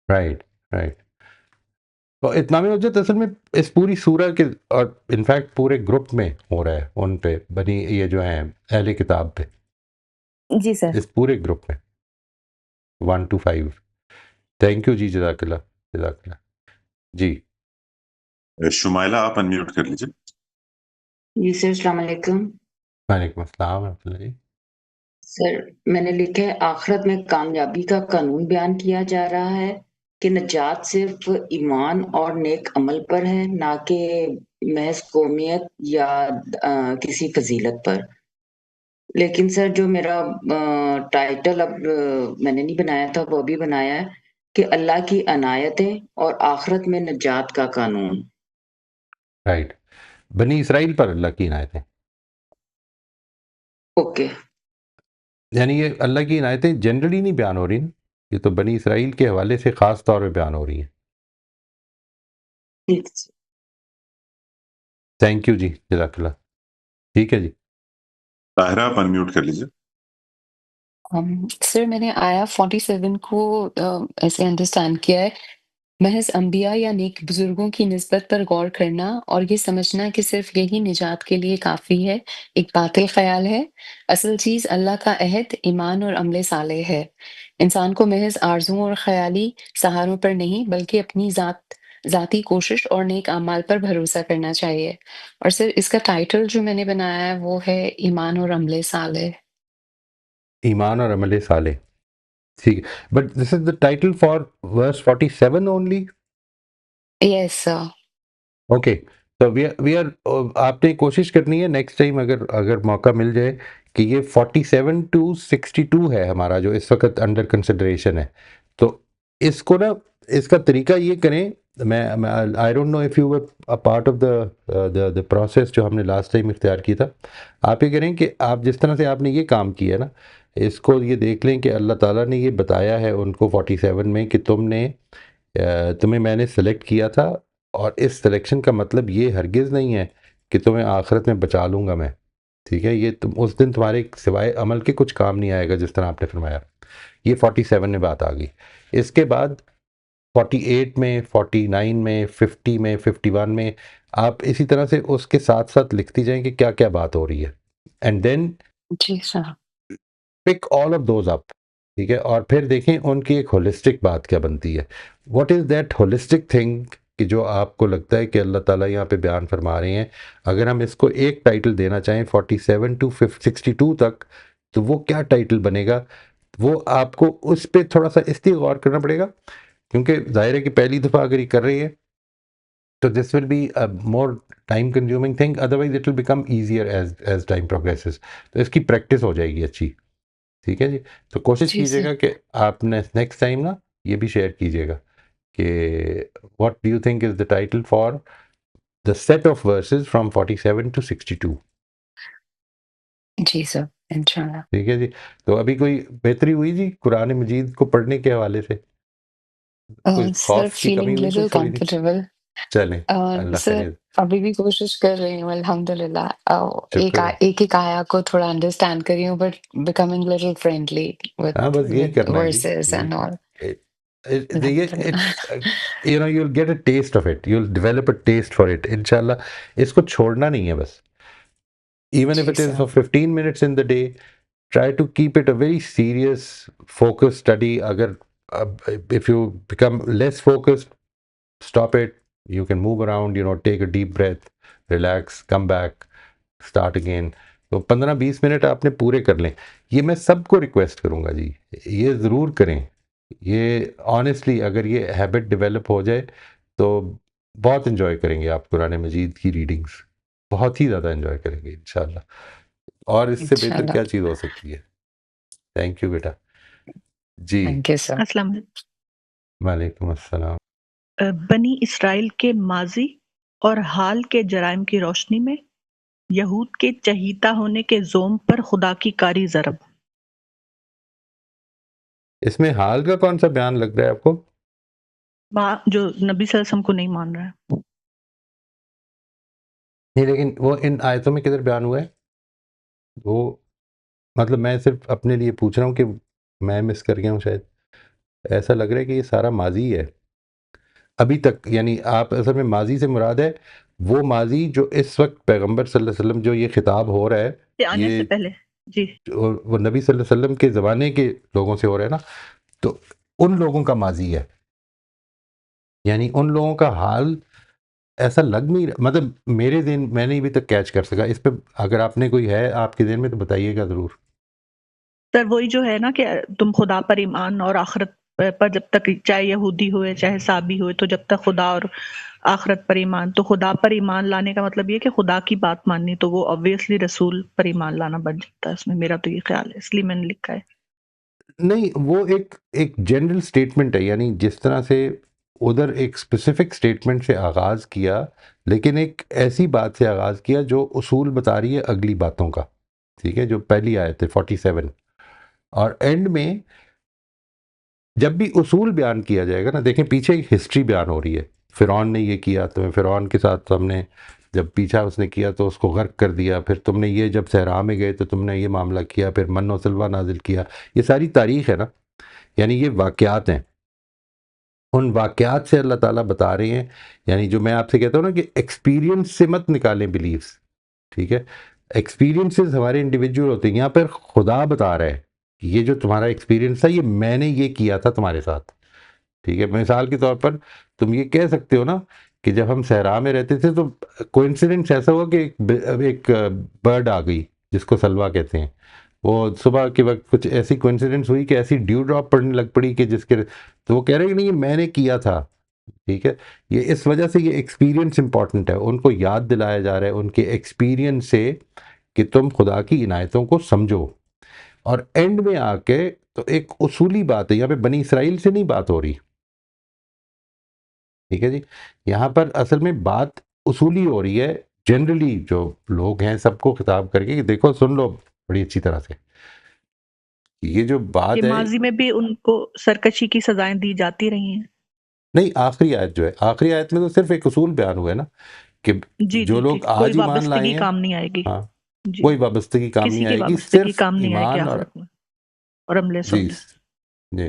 Speaker 1: رائٹ۔ تو اتمام حجت اصل میں اس پوری سورہ کے، اور انفیکٹ پورے گروپ میں ہو رہا ہے، ان پہ بنی یہ جو ہیں اہل کتاب پہ،
Speaker 9: جی سر،
Speaker 1: اس پورے گروپ میں 1 to 5۔ تھینک یو جی، جزاک اللہ جی۔
Speaker 2: شمائلہ آپ انمیوٹ کر لیجیے۔
Speaker 10: جی سر، السلام علیکم۔
Speaker 1: وعلیکم السلام ورحمۃ اللہ جی۔
Speaker 10: سر میں نے لکھا ہے آخرت میں کامیابی کا قانون بیان کیا جا رہا ہے کہ نجات صرف ایمان اور نیک عمل پر ہے، نہ کہ محض قومیت یا کسی فضیلت پر۔ لیکن سر جو میرا ٹائٹل اب میں نے نہیں بنایا تھا وہ بھی بنایا ہے کہ اللہ کی عنایتیں اور آخرت میں نجات کا قانون۔
Speaker 1: رائٹ، بنی اسرائیل پر اللہ کی عنایتیں،
Speaker 10: اوکے،
Speaker 1: یعنی یہ اللہ کی عنایتیں جنرلی نہیں بیان ہو رہی نا، یہ تو بنی اسرائیل کے حوالے سے خاص طور پہ بیان ہو رہی ہیں۔ تھینک یو جی، جزاک اللہ، ٹھیک ہے جی۔
Speaker 2: طاہرہ آپ انمیوٹ کر لیجیے۔
Speaker 11: سر میں نے آیا 47 کو ایسے انڈرسٹینڈ کیا ہے، محض انبیاء یا نیک بزرگوں کی نسبت پر غور کرنا اور یہ سمجھنا کہ صرف یہی نجات کے لیے کافی ہے، ایک باطل خیال ہے۔ اصل چیز اللہ کا عہد، ایمان اور عمل صالح ہے۔ انسان کو محض آرزوؤں اور خیالی سہاروں پر نہیں بلکہ اپنی ذاتی کوشش اور نیک اعمال پر بھروسہ کرنا چاہیے۔ اور سر اس کا ٹائٹل جو میں نے بنایا ہے وہ ہے ایمان اور عمل صالح۔
Speaker 1: ایمان اور عمل صالح، ٹھیک ہے، but this is the title for verse 47 only.
Speaker 11: Yes sir.
Speaker 1: Okay, تو وی آر، آپ نے کوشش کرنی ہے نیکسٹ ٹائم اگر موقع مل جائے کہ یہ 47 to 62 ہے ہمارا جو اس وقت انڈر کنسیڈریشن ہے، تو اس کو نا، اس کا طریقہ یہ کریں، میں I don't know if you were a part of the process جو ہم نے لاسٹ ٹائم اختیار کی تھا، آپ یہ کریں کہ آپ جس طرح سے آپ نے یہ کام کیا ہے نا، اس کو یہ دیکھ لیں کہ اللہ تعالیٰ نے یہ بتایا ہے ان کو 47 میں کہ تمہیں میں نے سلیکٹ کیا تھا، اور اس سلیکشن کا مطلب یہ ہرگز نہیں ہے کہ تمہیں آخرت میں بچا لوں گا میں، ٹھیک ہے، یہ اس دن تمہارے سوائے عمل کے کچھ کام نہیں آئے گا، جس طرح آپ نے فرمایا۔ یہ 47 میں بات آ گئی۔ اس کے بعد 48 میں، 49 میں، 50 میں، 51 میں آپ اسی طرح سے اس کے ساتھ ساتھ لکھتی جائیں کہ کیا کیا بات ہو رہی ہے، اینڈ دین
Speaker 11: جی sir.
Speaker 1: Pick all of those up. ٹھیک ہے، اور پھر دیکھیں ان کی ایک ہولسٹک بات کیا بنتی ہے. What is that holistic thing کہ جو آپ کو لگتا ہے کہ اللہ تعالیٰ یہاں پہ بیان فرما رہے ہیں. اگر ہم اس کو ایک ٹائٹل دینا چاہیں 47 ٹو 62 تک، تو وہ کیا ٹائٹل بنے گا؟ وہ آپ کو اس پہ تھوڑا سا اس لیے غور کرنا پڑے گا کیونکہ ظاہر ہے کہ پہلی دفعہ اگر یہ کر رہی ہے تو this will be more time consuming thing, otherwise it will become easier as time progresses. تو اس کی پریکٹس ہو جائے گی اچھی. ٹھیک ہے جی. تو کوشش
Speaker 11: جی
Speaker 1: کیجیے
Speaker 11: سر.
Speaker 1: گا کہ آپ نے نیکسٹ ٹائم نا یہ بھی شیئر کیجیے گا کہ what do you think is the title for the set of verses from 47 to 62.
Speaker 11: جی سر، انشاءاللہ.
Speaker 1: ٹھیک ہے جی. تو ابھی کوئی بہتری ہوئی جی قرآن مجید کو پڑھنے کے حوالے سے؟ کوئی
Speaker 11: سر
Speaker 1: خوف کی کمی
Speaker 11: فیلنگ
Speaker 1: ہوئی
Speaker 11: لٹل
Speaker 1: کچھ تھوڑی سی؟
Speaker 11: کمفرٹیبل.
Speaker 1: چلیں اللہ
Speaker 11: سر
Speaker 1: خیر.
Speaker 11: ابھی بھی کوشش کر رہی ہوں الحمدللہ.
Speaker 1: شکر ہے.
Speaker 11: ایک آیا کو تھوڑا انڈرسٹینڈ کر رہی ہوں بٹ بیکمنگ لٹل فرینڈلی
Speaker 1: ہاں بس یہی
Speaker 11: with
Speaker 1: کرنا ہے جی.
Speaker 11: verses and all.
Speaker 1: دیکھیے
Speaker 11: الحمدللہ.
Speaker 1: you'll get a taste of it, you'll develop a taste for it انشاءاللہ. اس کو چھوڑنا نہیں ہے بس. Even if
Speaker 11: G
Speaker 1: it is
Speaker 11: sir.
Speaker 1: for 15 minutes in the day, try to keep it a very serious, focused study. Agar if you become less focused, stop it. You can move around, take a deep breath, relax, come back, start again. تو 15-20 minute آپ نے پورے کر لیں. یہ میں سب کو request کروں گا جی، یہ ضرور کریں. یہ آنیسٹلی اگر یہ ہیبٹ ڈیولپ ہو جائے تو بہت انجوائے کریں گے آپ قرآن مجید کی ریڈنگز، بہت ہی زیادہ انجوائے کریں گے انشاءاللہ. اور اس سے بہتر
Speaker 11: انشاءاللہ.
Speaker 1: کیا چیز ہو سکتی ہے؟ تھینک یو بیٹا. جی
Speaker 11: تھینک یو سر.
Speaker 12: السلام علیکم.
Speaker 1: وعلیکم السلام.
Speaker 12: بنی اسرائیل کے ماضی اور حال کے جرائم کی روشنی میں یہود کے چہیتا ہونے کے زوم پر خدا کی کاری ضرب.
Speaker 1: اس میں حال کا کون سا بیان لگ رہا ہے آپ کو؟
Speaker 12: جو نبی صلی اللہ علیہ وسلم کو نہیں مان رہا ہے.
Speaker 1: نہیں لیکن وہ ان آیتوں میں کدھر بیان ہوا ہے؟ وہ مطلب میں صرف اپنے لیے پوچھ رہا ہوں کہ میں مس کر گیا ہوں شاید. ایسا لگ رہا ہے کہ یہ سارا ماضی ہے ابھی تک. یعنی آپ اصل میں ماضی سے مراد ہے وہ ماضی جو اس وقت پیغمبر صلی اللہ علیہ وسلم جو یہ خطاب ہو رہا ہے،
Speaker 12: آنے
Speaker 1: یہ
Speaker 12: سے پہلے جی
Speaker 1: وہ نبی صلی اللہ علیہ وسلم کے زمانے کے لوگوں سے ہو رہا ہے نا. تو ان لوگوں کا ماضی ہے، یعنی ان لوگوں کا حال ایسا لگ نہیں رہا. مطلب میرے ذہن میں نہیں ابھی تک کیچ کر سکا. اس پہ اگر آپ نے کوئی ہے آپ کے ذہن میں تو بتائیے گا ضرور.
Speaker 12: سر وہی جو ہے نا کہ تم خدا پر ایمان اور آخرت پر جب تک چاہے یہودی ہوئے چاہے صابی ہوئے تو جب تک خدا اور آخرت پر ایمان، تو خدا پر ایمان لانے کا مطلب یہ کہ خدا کی بات ماننی، تو وہ obviously رسول پر ایمان لانا بن جاتا ہے اس میں. میرا تو یہ خیال ہے، اس لیے میں نے لکھا ہے.
Speaker 1: نہیں وہ ایک جنرل سٹیٹمنٹ ہے، یعنی جس طرح سے ادھر ایک اسپیسیفک سٹیٹمنٹ سے آغاز کیا لیکن ایک ایسی بات سے آغاز کیا جو اصول بتا رہی ہے اگلی باتوں کا. ٹھیک ہے، جو پہلی آیت ہے 47، اور اینڈ میں جب بھی اصول بیان کیا جائے گا نا، دیکھیں پیچھے ایک ہسٹری بیان ہو رہی ہے. فرعون نے یہ کیا تو فرعون کے ساتھ ہم نے جب پیچھا اس نے کیا تو اس کو غرق کر دیا. پھر تم نے یہ جب صحرا میں گئے تو تم نے یہ معاملہ کیا. پھر من و سلوہ نازل کیا. یہ ساری تاریخ ہے نا، یعنی یہ واقعات ہیں. ان واقعات سے اللہ تعالیٰ بتا رہے ہیں. یعنی جو میں آپ سے کہتا ہوں نا کہ ایکسپیرینس سے مت نکالیں بلیفز. ٹھیک ہے، ایکسپیرینسز ہمارے انڈیویجول ہوتے ہیں. یہاں پر خدا بتا رہا ہے کہ یہ جو تمہارا ایکسپیرینس تھا یہ میں نے یہ کیا تھا تمہارے ساتھ. ٹھیک ہے، مثال کے طور پر تم یہ کہہ سکتے ہو نا کہ جب ہم صحرا میں رہتے تھے تو کوئنسیڈنس ایسا ہوا کہ ایک برڈ آ گئی جس کو سلوا کہتے ہیں. وہ صبح کے وقت کچھ ایسی کوئنسیڈنس ہوئی کہ ایسی ڈیو ڈراپ پڑنے لگ پڑی کہ جس کے تو وہ کہہ رہے ہیں کہ نہیں یہ میں نے کیا تھا. ٹھیک ہے، یہ اس وجہ سے یہ ایکسپیرینس امپورٹنٹ ہے. ان کو یاد دلایا جا رہا ہے ان کے ایکسپیرینس سے کہ تم خدا کی عنایتوں کو سمجھو. اور اینڈ میں آ کے تو ایک اصولی بات ہے، یہاں پہ بنی اسرائیل سے نہیں بات ہو رہی. ٹھیک ہے جی، یہاں پر اصل میں بات اصولی ہو رہی ہے. جنرلی جو لوگ ہیں سب کو خطاب کر کے کہ دیکھو سن لو بڑی اچھی طرح سے، یہ جو بات
Speaker 12: کہ
Speaker 1: ہے.
Speaker 12: ماضی میں بھی ان کو سرکشی کی سزائیں دی جاتی رہی ہیں.
Speaker 1: نہیں، آخری آیت جو ہے، آخری آیت میں تو صرف ایک اصول بیان ہوا ہے نا کہ
Speaker 12: جی
Speaker 1: جو
Speaker 12: جی
Speaker 1: لوگ
Speaker 12: ٹھیک، کوئی
Speaker 1: آج ایمان لائے
Speaker 12: وابستگی
Speaker 1: ہیں،
Speaker 12: کام نہیں آئے گی.
Speaker 1: ہاں
Speaker 12: جی
Speaker 1: کوئی وابستگی کام
Speaker 12: کسی
Speaker 1: نہیں
Speaker 12: کی
Speaker 1: آئے گی،
Speaker 12: وابستگی
Speaker 1: صرف
Speaker 12: کام نہیں آئے گی
Speaker 1: ایمان. اور
Speaker 12: آخرت میں اور عمل
Speaker 1: جی
Speaker 12: صالح.
Speaker 1: جی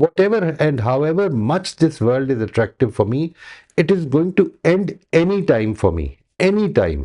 Speaker 1: whatever and however much this world is attractive for me, it is going to end any time for me, any time.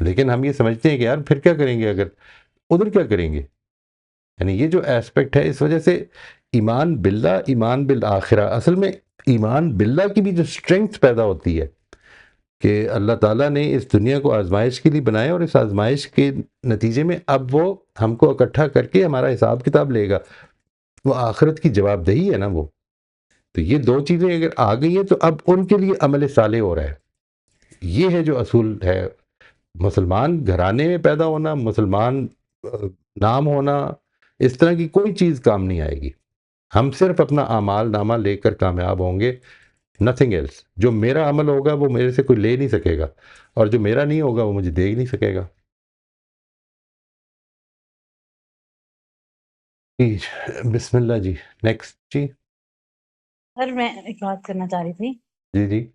Speaker 1: لیکن ہم یہ سمجھتے ہیں کہ یار پھر کیا کریں گے، اگر ادھر کیا کریں گے. یعنی یہ جو ایسپیکٹ ہے، اس وجہ سے ایمان باللہ، ایمان بالآخرہ، اصل میں ایمان باللہ کی بھی جو اسٹرینگتھ پیدا ہوتی ہے کہ اللہ تعالیٰ نے اس دنیا کو آزمائش کے لیے بنایا، اور اس آزمائش کے نتیجے میں اب وہ ہم کو اکٹھا کر کے ہمارا حساب کتاب لے گا، وہ آخرت کی جواب دہی ہے نا وہ. تو یہ دو چیزیں اگر آ گئی ہیں تو اب ان کے لیے عمل صالح ہو رہا ہے. یہ ہے جو اصول ہے. مسلمان گھرانے میں پیدا ہونا، مسلمان نام ہونا، اس طرح کی کوئی چیز کام نہیں آئے گی. ہم صرف اپنا اعمال نامہ لے کر کامیاب ہوں گے، نتھنگ ایلس. جو میرا عمل ہوگا وہ میرے سے کوئی لے نہیں سکے گا، اور جو میرا نہیں ہوگا وہ مجھے دے ہی نہیں سکے گا. جی بسم اللہ جی، نیکسٹ جی.
Speaker 13: سر میں ایک بات کرنا چاہ رہی تھی.
Speaker 1: جی جی.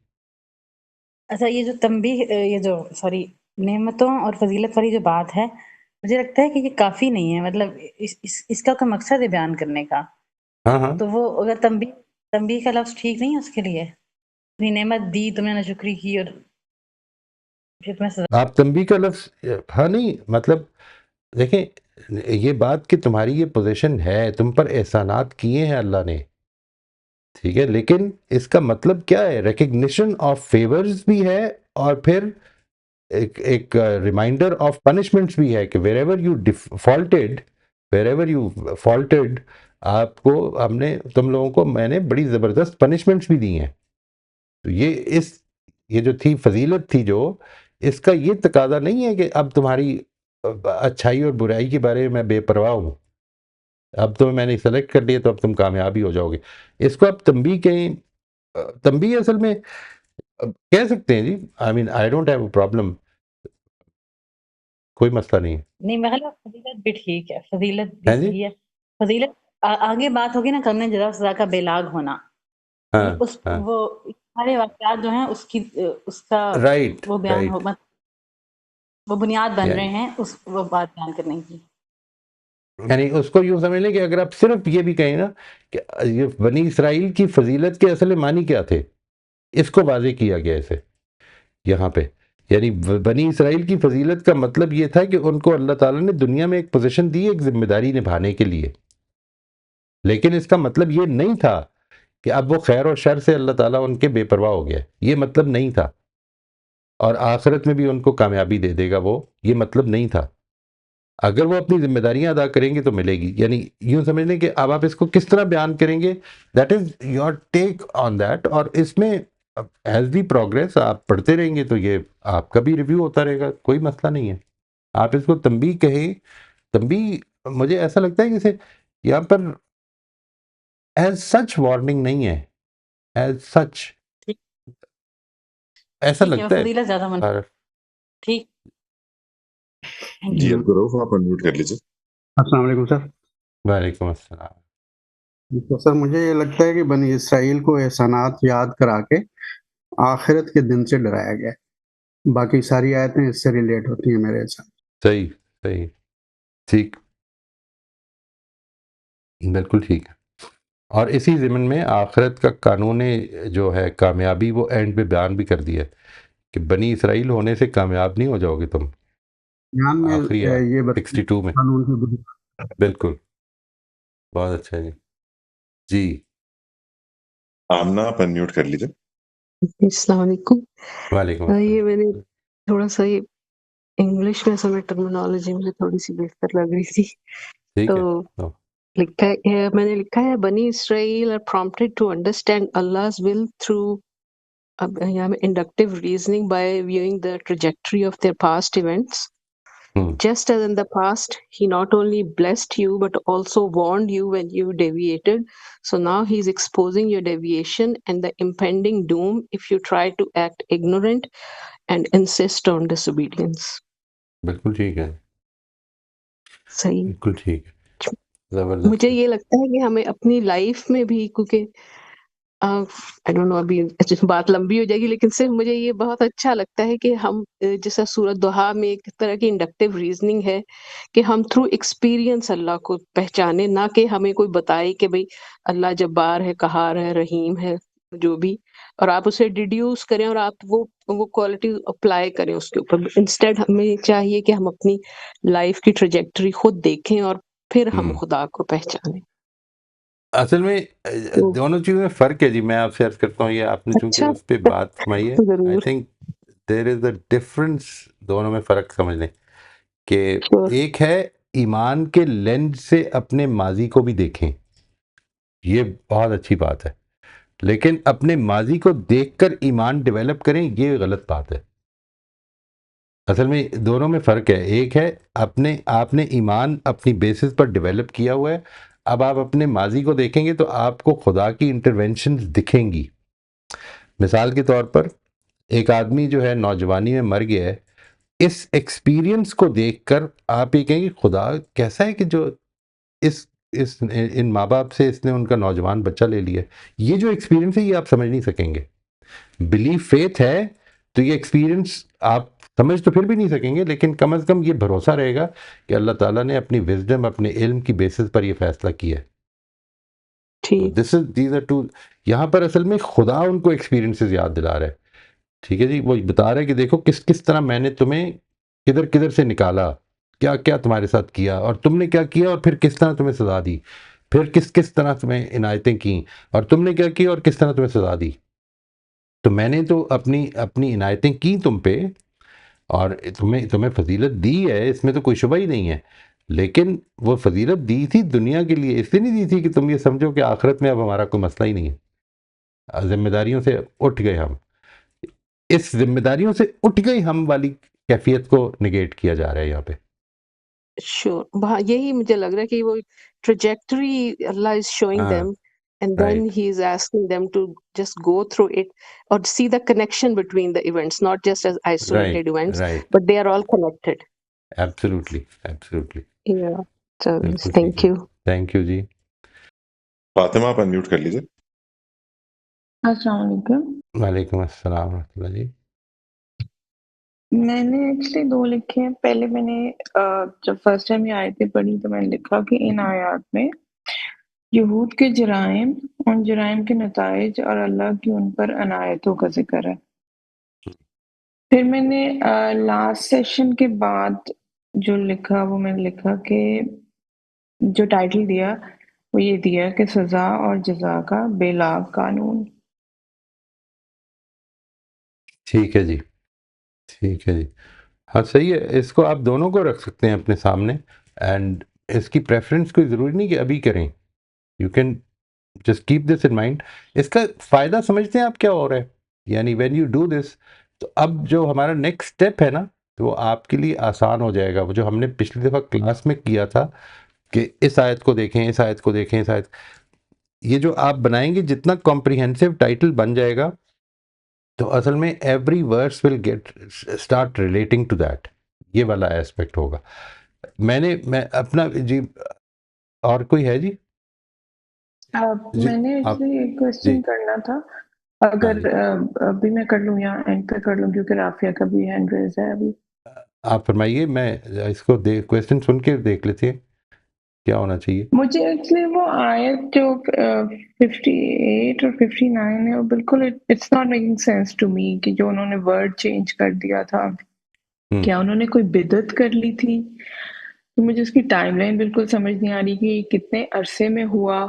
Speaker 13: اچھا، یہ جو تنبیہ، یہ جو سوری نعمتوں اور فضیلت والی جو بات ہے، مجھے لگتا ہے کہ یہ کافی نہیں ہے. مطلب اس کا کوئی مقصد ہے بیان کرنے کا.
Speaker 1: ہاں ہاں.
Speaker 13: تو وہ اگر تنبیہ کا لفظ ٹھیک نہیں ہے اس کے لیے. اپنی نعمت دی، تم نے ناشکری کی، اور پھر تمہیں سزا.
Speaker 1: آپ تنبیہ کا لفظ، ہاں نہیں، مطلب دیکھیں یہ بات کہ تمہاری یہ پوزیشن ہے، تم پر احسانات کیے ہیں اللہ نے، ٹھیک ہے، لیکن اس کا مطلب کیا ہے؟ ریکگنیشن آف فیورز بھی ہے، اور پھر ایک ریمائنڈر آف پنشمنٹس بھی ہے کہ ویر ایور یو فالٹیڈ، آپ کو ہم نے، تم لوگوں کو میں نے بڑی زبردست پنشمنٹس بھی دی ہیں. تو یہ جو تھی فضیلت تھی، جو اس کا یہ تقاضا نہیں ہے کہ اب تمہاری اچھائی اور برائی کے بارے میں بے پرواہ ہوں، اب تو میں نے سلیکٹ کر لیا تو اب تم کامیابی ہو جاؤ گے. اس کو اب تنبیہ کہیں، تنبیہ اصل میں کہہ سکتے ہیں جی. I mean I don't have a problem, کوئی مسئلہ نہیں ہے.
Speaker 13: نہیں، میں فضیلت بھی ٹھیک ہے، فضیلت بھی
Speaker 1: ہیں جی.
Speaker 13: صحیح ہے. فضیلت آگے بات ہوگی نا، کرنے جزا سزا کا بے لاگ ہونا.
Speaker 1: ہاں ہاں،
Speaker 13: وہ سارے واقعات جو ہیں اس کا
Speaker 1: رائٹ
Speaker 13: وہ بیان
Speaker 1: رائٹ.
Speaker 13: وہ بنیاد بن رہے ہیں وہ بات بیان کرنے کی.
Speaker 1: یعنی اس کو یوں سمجھ لیں کہ اگر آپ صرف یہ بھی کہیں نا کہ یہ بنی اسرائیل کی فضیلت کے اصل معنی کیا تھے، اس کو واضح کیا گیا اسے یہاں پہ. یعنی بنی اسرائیل کی فضیلت کا مطلب یہ تھا کہ ان کو اللہ تعالیٰ نے دنیا میں ایک پوزیشن دی، ایک ذمہ داری نبھانے کے لیے، لیکن اس کا مطلب یہ نہیں تھا کہ اب وہ خیر اور شر سے اللہ تعالیٰ ان کے بے پرواہ ہو گیا. یہ مطلب نہیں تھا. اور آخرت میں بھی ان کو کامیابی دے دے گا وہ، یہ مطلب نہیں تھا. اگر وہ اپنی ذمہ داریاں ادا کریں گے تو ملے گی. یعنی یوں سمجھ لیں کہ اب آپ اس کو کس طرح بیان کریں گے، that is your take on that. اور اس میں ایز دی پروگریس آپ پڑھتے رہیں گے تو یہ آپ کا بھی ریویو ہوتا رہے گا، کوئی مسئلہ نہیں ہے. آپ اس کو تنبیہ کہیں. تنبیہ مجھے ایسا لگتا ہے کہ اسے یہاں پر ایز سچ وارننگ نہیں ہے، ایز سچ ایسا لگتا ہے.
Speaker 13: فضیلت زیادہ من ٹھیک.
Speaker 2: جی عبدالرؤف آپ انمیوٹ کر لیجیے.
Speaker 14: السلام علیکم سر.
Speaker 1: وعلیکم السلام.
Speaker 14: تو سر مجھے یہ لگتا ہے کہ بنی اسرائیل کو احسانات یاد کرا کے آخرت کے دن سے ڈرایا گیا. باقی ساری آیتیں اس سے ریلیٹ ہوتی ہیں میرے حساب.
Speaker 1: صحیح صحیح، ٹھیک، بالکل ٹھیک ہے. اور اسی ضمن میں آخرت کا قانون جو ہے کامیابی، وہ اینڈ پہ بیان بھی کر دیا کہ بنی اسرائیل ہونے سے کامیاب نہیں ہو جاؤ گے تم. آخری
Speaker 14: یہ
Speaker 1: 62 میں. بالکل، بہت اچھا جی. جی
Speaker 2: آمنہ آپ انمیوٹ کر لیجیے.
Speaker 15: السلام علیکم.
Speaker 1: وعلیکم
Speaker 15: یہ
Speaker 1: السلام.
Speaker 15: میں نے تھوڑا سا یہ انگلش میں سمجھ ٹرمینالوجی مجھے تھوڑی سی بہتر لگ رہی تھی.
Speaker 1: ٹھیک
Speaker 15: تو
Speaker 1: ہے.
Speaker 15: لکھا ہے، میں نے لکھا ہے بنی اسرائیل are prompted to understand Allah's will through inductive reasoning by viewing the trajectory of their past events. Just as in the past, he not only blessed you, but also warned you when you deviated. So now he's exposing your deviation and the impending doom if you try to act ignorant and insist on disobedience.
Speaker 1: بالکل ٹھیک ہے.
Speaker 15: صحیح.
Speaker 1: بالکل ٹھیک ہے. زبردست.
Speaker 15: مجھے یہ لگتا ہے کہ ہمیں اپنی لائف میں بھی، کیونکہ I don't know ابھی بات لمبی ہو جائے گی، لیکن صرف مجھے یہ بہت اچھا لگتا ہے کہ ہم جیسا سورۃ ضحیٰ میں ایک طرح کی انڈکٹیو ریزننگ ہے کہ ہم تھرو ایکسپیرینس اللہ کو پہچانے، نہ کہ ہمیں کوئی بتائے کہ بھئی اللہ جبار ہے، قہار ہے، رحیم ہے، جو بھی. اور آپ اسے ڈیڈیوس کریں اور آپ وہ کوالٹی اپلائی کریں اس کے اوپر. انسٹیڈ ہمیں چاہیے کہ ہم اپنی لائف کی ٹریجیکٹری خود دیکھیں اور پھر ہم خدا کو پہچانیں.
Speaker 1: اصل میں دونوں چیزوں میں فرق ہے جی. میں آپ سے عرض کرتا ہوں، یہ آپ نے چونکہ
Speaker 15: اچھا
Speaker 1: اس پہ بات فرمائی ہے، I think there is a difference. دونوں میں فرق سمجھ لیں کہ ایک ہے ایمان کے لینز سے اپنے ماضی کو بھی دیکھیں، یہ بہت اچھی بات ہے، لیکن اپنے ماضی کو دیکھ کر ایمان ڈیولپ کریں، یہ غلط بات ہے. اصل میں دونوں میں فرق ہے. ایک ہے آپ نے ایمان اپنی بیسس پر ڈیولپ کیا ہوا ہے، اب آپ اپنے ماضی کو دیکھیں گے تو آپ کو خدا کی انٹرونشنز دکھیں گی. مثال کے طور پر ایک آدمی جو ہے نوجوانی میں مر گیا ہے، اس ایکسپیرینس کو دیکھ کر آپ یہ کہیں گے خدا کیسا ہے کہ جو ان ماں باپ سے اس نے ان کا نوجوان بچہ لے لیا. یہ جو ایکسپیرینس ہے یہ آپ سمجھ نہیں سکیں گے. بلیف فیتھ ہے تو یہ ایکسپیرینس آپ سمجھ تو پھر بھی نہیں سکیں گے، لیکن کم از کم یہ بھروسہ رہے گا کہ اللہ تعالیٰ نے اپنی وزڈم، اپنے علم کی بیسس پر یہ فیصلہ کیا ہے. These are two. یہاں پر اصل میں خدا ان کو ایکسپیرینسز یاد دلا رہا ہے. ٹھیک ہے جی، وہ بتا رہا ہے کہ دیکھو کس طرح میں نے تمہیں کدھر سے نکالا، کیا تمہارے ساتھ کیا، اور تم نے کیا کیا، اور پھر کس طرح تمہیں سزا دی، پھر کس طرح تمہیں عنایتیں کیں، اور تم نے کیا کیا اور کس طرح تمہیں سزا دی. تو میں نے تو اپنی عنایتیں کی تم پہ، اور تمہیں فضیلت دی ہے، اس میں تو کوئی شبہ ہی نہیں ہے، لیکن وہ فضیلت دی تھی دنیا کے لیے، اس لیے نہیں دی تھی کہ تم یہ سمجھو کہ آخرت میں اب ہمارا کوئی مسئلہ ہی نہیں ہے. ذمہ داریوں سے اٹھ گئے ہم، اس ذمہ داریوں سے اٹھ گئی ہم والی کیفیت کو نگیٹ کیا جا رہا ہے یہاں پہ.
Speaker 15: شیور، یہی مجھے لگ رہا ہے کہ وہ trajectory Allah is شوئنگ them and then he is asking them to just go through it or see the connection between the events, not just as isolated events, but they are all connected.
Speaker 1: Absolutely.
Speaker 15: Yeah. So, thank you.
Speaker 1: Thank you جی.
Speaker 2: فاطمہ آپ unmute کر لیجیے.
Speaker 16: السلام علیکم.
Speaker 1: وعلیکم السلام ورحمۃ اللہ جی.
Speaker 16: میں نے ایکچولی 2 لکھے ہیں. پہلے میں نے جب فرسٹ ٹائم یہ آیتیں پڑھی تو میں نے لکھا کہ ان آیات میں یہود کے جرائم، ان جرائم کے نتائج اور اللہ کی ان پر عنایتوں کا ذکر ہے. پھر میں نے لاسٹ سیشن کے بعد جو لکھا وہ میں نے لکھا کہ جو ٹائٹل دیا وہ یہ دیا کہ سزا اور جزا کا بے لاگ قانون.
Speaker 1: ٹھیک ہے جی. ہاں صحیح ہے. اس کو آپ دونوں کو رکھ سکتے ہیں اپنے سامنے، اینڈ اس کی پریفرنس کوئی ضروری نہیں کہ ابھی کریں. You can just keep this in mind. اس کا فائدہ سمجھتے ہیں آپ کیا ہو رہا ہے؟ یعنی وین یو ڈو دس تو اب جو ہمارا نیکسٹ اسٹیپ ہے نا وہ آپ کے لیے آسان ہو جائے گا. وہ جو ہم نے پچھلی دفعہ کلاس میں کیا تھا کہ اس آیت کو دیکھیں، اس آیت کو دیکھیں، اس آیت، یہ جو آپ بنائیں گے جتنا کمپریہنسو ٹائٹل بن جائے گا تو اصل میں every verse will get start relating to that. یہ والا ایسپیکٹ ہوگا. میں اپنا جی، اور کوئی ہے جی؟
Speaker 16: میں نے ایکچولی ایک کوشچن کرنا تھا، اگر ابھی میں کر لوں یا اینڈ پہ کر لوں، کیونکہ رافیہ کا بھی ہینڈ ریز ہے ابھی.
Speaker 1: آپ فرمائیے، میں اس کو کویسچن سن کے دیکھ لیتے ہیں کیا ہونا چاہیے.
Speaker 16: مجھے ایکچولی وہ آیت جو 58 اور 59 ہے وہ بالکل it's not making sense to me کہ جو انہوں نے ورڈ چینج کر دیا تھا، کیا انہوں نے کوئی بدعت کر لی تھی؟ تو مجھے اس کی ٹائم لائن بالکل سمجھ نہیں آ رہی کہ کتنے عرصے میں ہوا.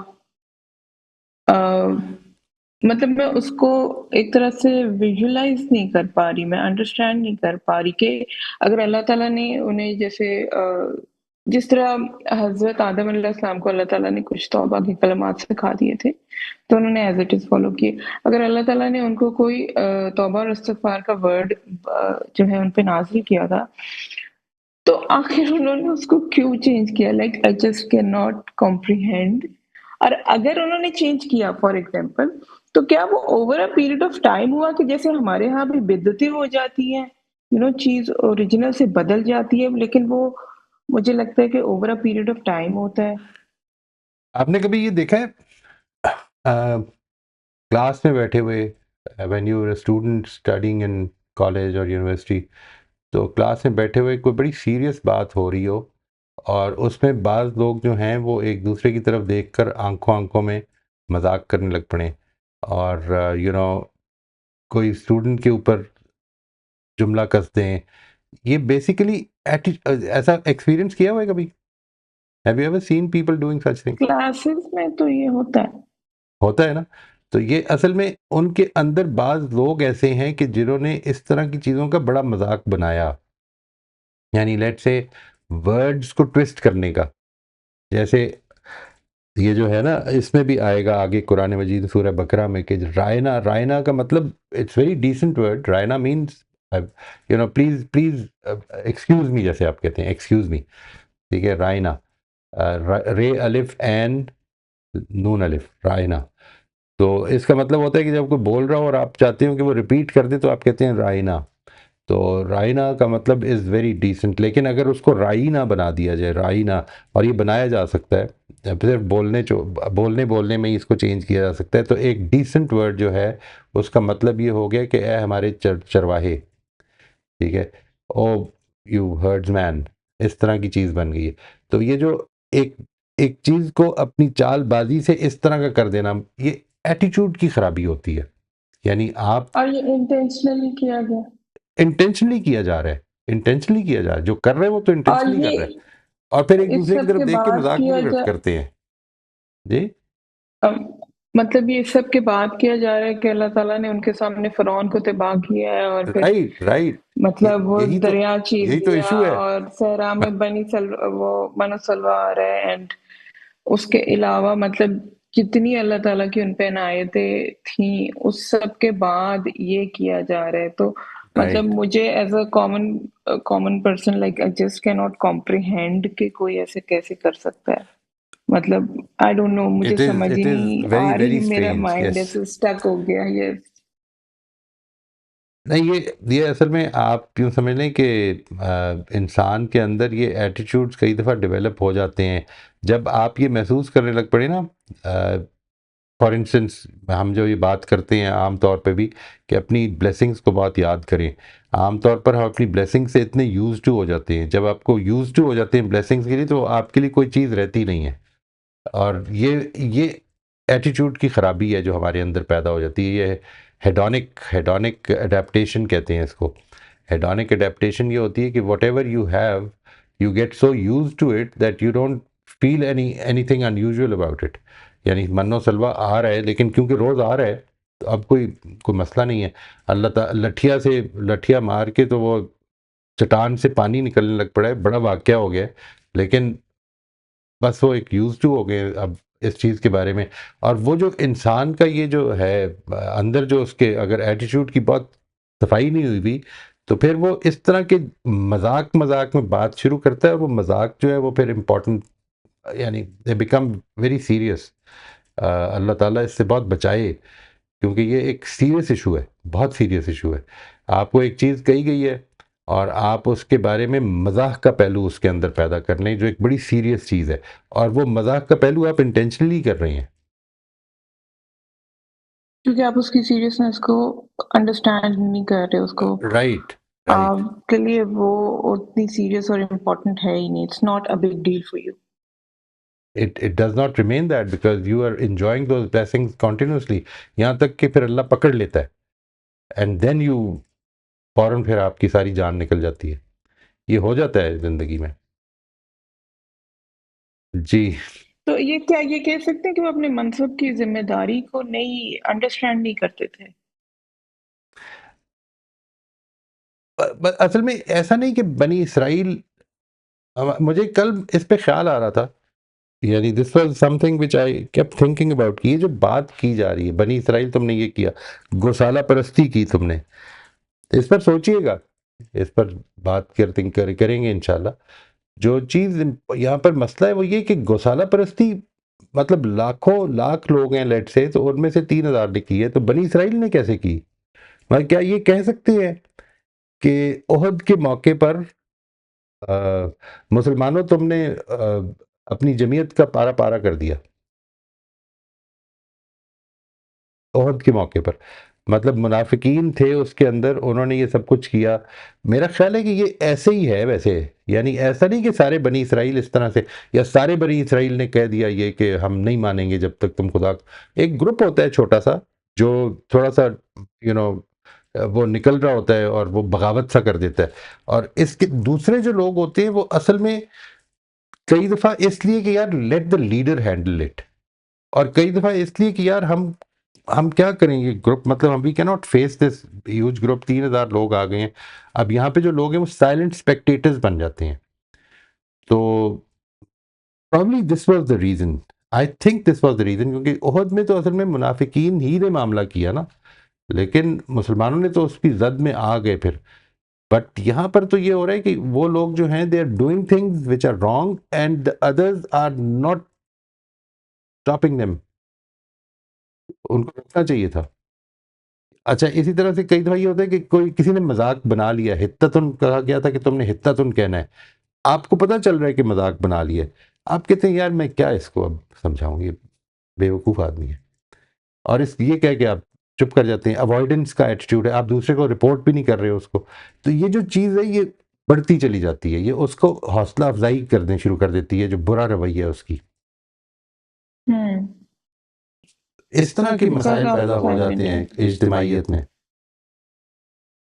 Speaker 16: مطلب میں اس کو ایک طرح سے ویژولائز نہیں کر پا رہی، میں انڈرسٹینڈ نہیں کر پا رہی کہ اگر اللہ تعالیٰ نے انہیں جیسے جس طرح حضرت آدم علیہ السلام کو اللہ تعالیٰ نے کچھ توبہ کے کلمات سکھا دیے تھے تو انہوں نے ایز اٹ از فالو کیے. اگر اللہ تعالیٰ نے ان کو کوئی توبہ اور استغفار کا ورڈ جو ہے ان پہ نازل کیا تھا تو آخر انہوں نے اس کو کیوں چینج کیا؟ Like I just can not comprehend. اور اگر انہوں نے چینج کیا فار ایگزامپل تو کیا وہ over a period of time ہوا کہ جیسے ہمارے ہاں بھی بدعتیں ہو جاتی ہیں، چیز اوریجنل سے بدل جاتی ہے، لیکن وہ مجھے لگتا ہے کہ over a period of time ہوتا ہے.
Speaker 1: آپ نے کبھی یہ دیکھا ہے کلاس میں بیٹھے ہوئے، when you student studying in college اور یونیورسٹی، تو کلاس میں بیٹھے ہوئے کوئی بڑی سیریس بات ہو رہی ہو اور اس میں بعض لوگ جو ہیں وہ ایک دوسرے کی طرف دیکھ کر آنکھوں میں مذاق کرنے لگ پڑیں اور کوئی اسٹوڈنٹ کے اوپر جملہ کس دیں. یہ بیسیکلی ایسا ایکسپیرینس کیا ہوا ہے کبھی؟ Have you ever seen people doing such things?
Speaker 16: Classes میں تو یہ ہوتا ہے.
Speaker 1: ہوتا ہے نا. تو یہ اصل میں ان کے اندر بعض لوگ ایسے ہیں کہ جنہوں نے اس طرح کی چیزوں کا بڑا مذاق بنایا. یعنی لیٹ سے ورڈز کو ٹویسٹ کرنے کا. جیسے یہ جو ہے نا اس میں بھی آئے گا آگے قرآن مجید سورہ بقرہ میں کہ رائنا، رائنا کا مطلب اٹس ویری ڈیسنٹ ورڈ. رائنا مینس پلیز ایکسکیوز می، جیسے آپ کہتے ہیں ایکسکیوز می، ٹھیک ہے. رائنا، رے الف این نون الف، رائنا. تو اس کا مطلب ہوتا ہے کہ جب کوئی بول رہا ہو اور آپ چاہتے ہو کہ وہ ریپیٹ کر دے تو آپ کہتے ہیں رائنا. تو رائنا کا مطلب از ویری ڈیسنٹ. لیکن اگر اس کو رائنا بنا دیا جائے، رائنا، اور یہ بنایا جا سکتا ہے صرف بولنے میں ہی اس کو چینج کیا جا سکتا ہے، تو ایک ڈیسنٹ ورڈ جو ہے اس کا مطلب یہ ہو گیا کہ اے ہمارے چرواہے، ٹھیک ہے، او یو ہرڈز مین، اس طرح کی چیز بن گئی ہے. تو یہ جو ایک چیز کو اپنی چال بازی سے اس طرح کا کر دینا، یہ ایٹیچیوڈ کی خرابی ہوتی ہے. یعنی آپ،
Speaker 16: اور یہ انٹینشنلی کیا گیا،
Speaker 1: انٹینشنلی کیا جا رہا ہے، انٹینشنلی کیا جا رہا ہے. جو کر رہے ہیں وہ تو
Speaker 16: اور
Speaker 1: انٹینشنلی کر
Speaker 16: یہ
Speaker 1: رہے ہیں، اور پھر ایک
Speaker 16: اس
Speaker 1: دوسرے کی
Speaker 16: سب
Speaker 1: طرف
Speaker 16: کے
Speaker 1: دیکھ کے
Speaker 16: بعد
Speaker 1: مذاق
Speaker 16: کیا
Speaker 1: بھی کرتے ہیں. جی
Speaker 16: مطلب یہ سب کے بعد کیا جا رہا ہے کہ اللہ تعالیٰ نے ان کے سامنے فرعون کو تباہ کیا ہے، اور پھر
Speaker 1: رائٹ.
Speaker 16: مطلب وہ
Speaker 1: یہی
Speaker 16: دریا چیر
Speaker 1: تو
Speaker 16: دیا،
Speaker 1: ایشو ہے.
Speaker 16: اور صحرا میں بنو سلوہ آ رہا ہے. اینڈ اس کے علاوہ مطلب جتنی اللہ تعالیٰ کی ان پہ عنایتیں تھیں اس سب کے بعد یہ کیا جا رہا ہے. تو مطلب مجھے as a common person like I just کی ناٹ کمپریہینڈ کہ کوئی ایسے کیسے کر سکتا ہے. مطلب آئی ڈونٹ نو، مجھے سمجھ ہی نہیں آ رہی، میرا مائنڈ ایسے اسٹک ہو گیا. یہ
Speaker 1: نہیں، یہ اصل میں آپ یوں سمجھ لیں کہ انسان کے اندر یہ ایٹیچیوڈز کئی دفعہ ڈیولپ ہو جاتے ہیں جب آپ یہ محسوس کرنے لگ پڑے نا. فار انسٹنس ہم جو یہ بات کرتے ہیں عام طور پہ بھی کہ اپنی بلیسنگز کو بہت یاد کریں. عام طور پر ہم اپنی بلیسنگ سے اتنے یوز ٹو ہو جاتے ہیں. جب آپ کو یوز ٹو ہو جاتے ہیں بلیسنگز کے لیے تو آپ کے لیے کوئی چیز رہتی نہیں ہے. اور یہ ایٹیچیوڈ کی خرابی ہے جو ہمارے اندر پیدا ہو جاتی ہے. یہ ہیڈونک اڈیپٹیشن کہتے ہیں اس کو. ہیڈونک اڈیپٹیشن یہ ہوتی ہے کہ whatever you have you get so used to it that you don't feel anything unusual about it. یعنی من و سلوہ آ رہا ہے لیکن کیونکہ روز آ رہا ہے تو اب کوئی مسئلہ نہیں ہے. اللہ تعالیٰ لٹھیا مار کے تو وہ چٹان سے پانی نکلنے لگ پڑا ہے، بڑا واقعہ ہو گیا ہے، لیکن بس وہ ایک یوز ٹو ہو گئے اب اس چیز کے بارے میں. اور وہ جو انسان کا یہ جو ہے اندر جو اس کے اگر ایٹیچیوڈ کی بہت صفائی نہیں ہوئی بھی تو پھر وہ اس طرح کے مذاق میں بات شروع کرتا ہے. وہ مذاق جو ہے وہ پھر امپورٹنٹ، یعنی دے بیکم ویری سیریس. اللہ تعالیٰ اس سے بہت بچائے کیونکہ یہ ایک سیریس ایشو ہے، بہت سیریس ایشو ہے. آپ کو ایک چیز کہی گئی ہے اور آپ اس کے بارے میں مزاح کا پہلو اس کے اندر پیدا کر لیں جو ایک بڑی سیریس چیز ہے، اور وہ مزاح کا پہلو آپ انٹینشنلی کر رہے ہیں
Speaker 16: کیونکہ آپ اس کی سیریسنس کو انڈرسٹینڈ نہیں کر رہے. اس کو
Speaker 1: رائٹ.
Speaker 16: آپ کے لیے وہ اتنی سیریس اور امپورٹنٹ ہے ہی نہیں. It's not a big deal for you.
Speaker 1: It does not remain that because you are enjoying those blessings continuously. یہاں تک کہ پھر اللہ پکڑ لیتا ہے and then you فوراً پھر آپ کی ساری جان نکل جاتی ہے. یہ ہو جاتا ہے زندگی میں. جی
Speaker 16: تو یہ کیا یہ کہہ سکتے ہیں کہ وہ اپنے منصب کی ذمہ داری کو نہیں انڈرسٹینڈ نہیں کرتے تھے؟
Speaker 1: اصل میں ایسا نہیں کہ بنی اسرائیل، مجھے کل اس پہ خیال آ رہا تھا، یعنی this was some thing which I keep thinking about کہ یہ جو بات کی جا رہی ہے بنی اسرائیل تم نے یہ کیا، گوسالہ پرستی کی تم نے، اس پر سوچئے گا، اس پر بات کریں گے انشاءاللہ. جو چیز یہاں پر مسئلہ ہے وہ یہ کہ گوسالہ پرستی مطلب لاکھ لوگ ہیں لیٹ سے، تو ان میں سے 3000 نے کی ہے، تو بنی اسرائیل نے کیسے کی؟ مگر کیا یہ کہہ سکتے ہیں کہ احد کے موقع پر مسلمانوں تم نے اپنی جمعیت کا پارا کر دیا احد کے موقع پر؟ مطلب منافقین تھے اس کے اندر، انہوں نے یہ سب کچھ کیا. میرا خیال ہے کہ یہ ایسے ہی ہے ویسے، یعنی ایسا نہیں کہ سارے بنی اسرائیل اس طرح سے، یا سارے بنی اسرائیل نے کہہ دیا یہ کہ ہم نہیں مانیں گے جب تک تم خدا. ایک گروپ ہوتا ہے چھوٹا سا جو تھوڑا سا وہ نکل رہا ہوتا ہے اور وہ بغاوت سا کر دیتا ہے. اور اس کے دوسرے جو لوگ ہوتے ہیں وہ اصل میں کئی دفعہ اس لیے کہ یار let the leader handle it, اور کئی دفعہ اس لیے کہ یار ہم کیا کریں گے گروپ، مطلب ہم وی کی not face this huge group. 3000 لوگ آ گئے ہیں. اب یہاں پہ جو لوگ ہیں وہ سائلنٹ اسپیکٹیٹرز بن جاتے ہیں. تو probably this was the reason. I think this was the reason، کیونکہ احد میں تو اصل میں منافقین ہی نے معاملہ کیا نا، لیکن مسلمانوں نے تو اس کی زد میں آ گئے پھر. بٹ یہاں پر تو یہ ہو رہا ہے کہ وہ لوگ جو ہیں they are doing things which are wrong and the others are not stopping them. ان کو رکھنا چاہیے تھا. اچھا اسی طرح سے کئی دفعہ یہ ہوتا ہے کہ کوئی کسی نے مذاق بنا لیا، حتتن کہا گیا تھا کہ تم نے حتتن کہنا ہے، آپ کو پتہ چل رہا ہے کہ مذاق بنا لیا ہے، آپ کہتے ہیں یار میں کیا اس کو اب سمجھاؤں، یہ بیوقوف آدمی ہے، اور اس یہ کہہ کہ آپ چپ کر جاتے ہیں. اوائڈنس کا ایٹیٹیوڈ ہے، آپ دوسرے کو رپورٹ بھی نہیں کر رہے اس کو. تو یہ جو چیز ہے یہ بڑھتی چلی جاتی ہے، یہ اس کو حوصلہ افزائی کرنے شروع کر دیتی ہے جو برا رویہ ہے اس کی. اس طرح کے مسائل پیدا ہو جاتے ہیں اجتماعیت میں.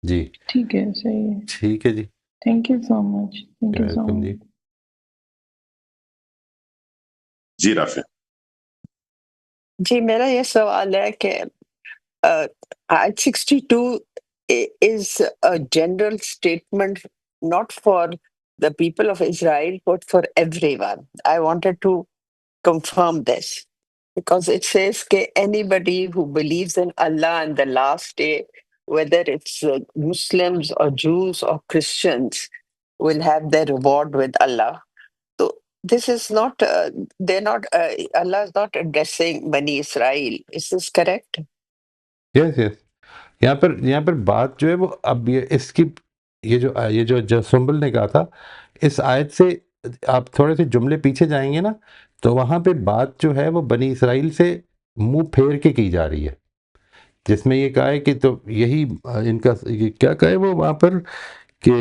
Speaker 1: جی
Speaker 16: ٹھیک ہے، صحیح ہے.
Speaker 1: ٹھیک ہے جی،
Speaker 16: thank you so much. Thank you so
Speaker 1: welcome
Speaker 16: much.
Speaker 1: جی.
Speaker 2: جی رافع.
Speaker 4: جی میرا یہ سوال ہے کہ آیت 62 is a general statement not for the people of Israel but for everyone. I wanted to confirm this because it says that anybody who believes in Allah and the last day, whether it's Muslims or Jews or Christians, will have their reward with Allah. So this is not, Allah is not addressing Bani Israel. Is this correct?
Speaker 1: یس یس. یہاں پر بات جو ہے وہ اب اس کی یہ جو سنبل نے کہا تھا، اس آیت سے آپ تھوڑے سے جملے پیچھے جائیں گے نا تو وہاں پہ بات جو ہے وہ بنی اسرائیل سے منہ پھیر کے کی جا رہی ہے، جس میں یہ کہا ہے کہ تو یہی ان کا کیا کہا ہے وہ وہاں پر کہ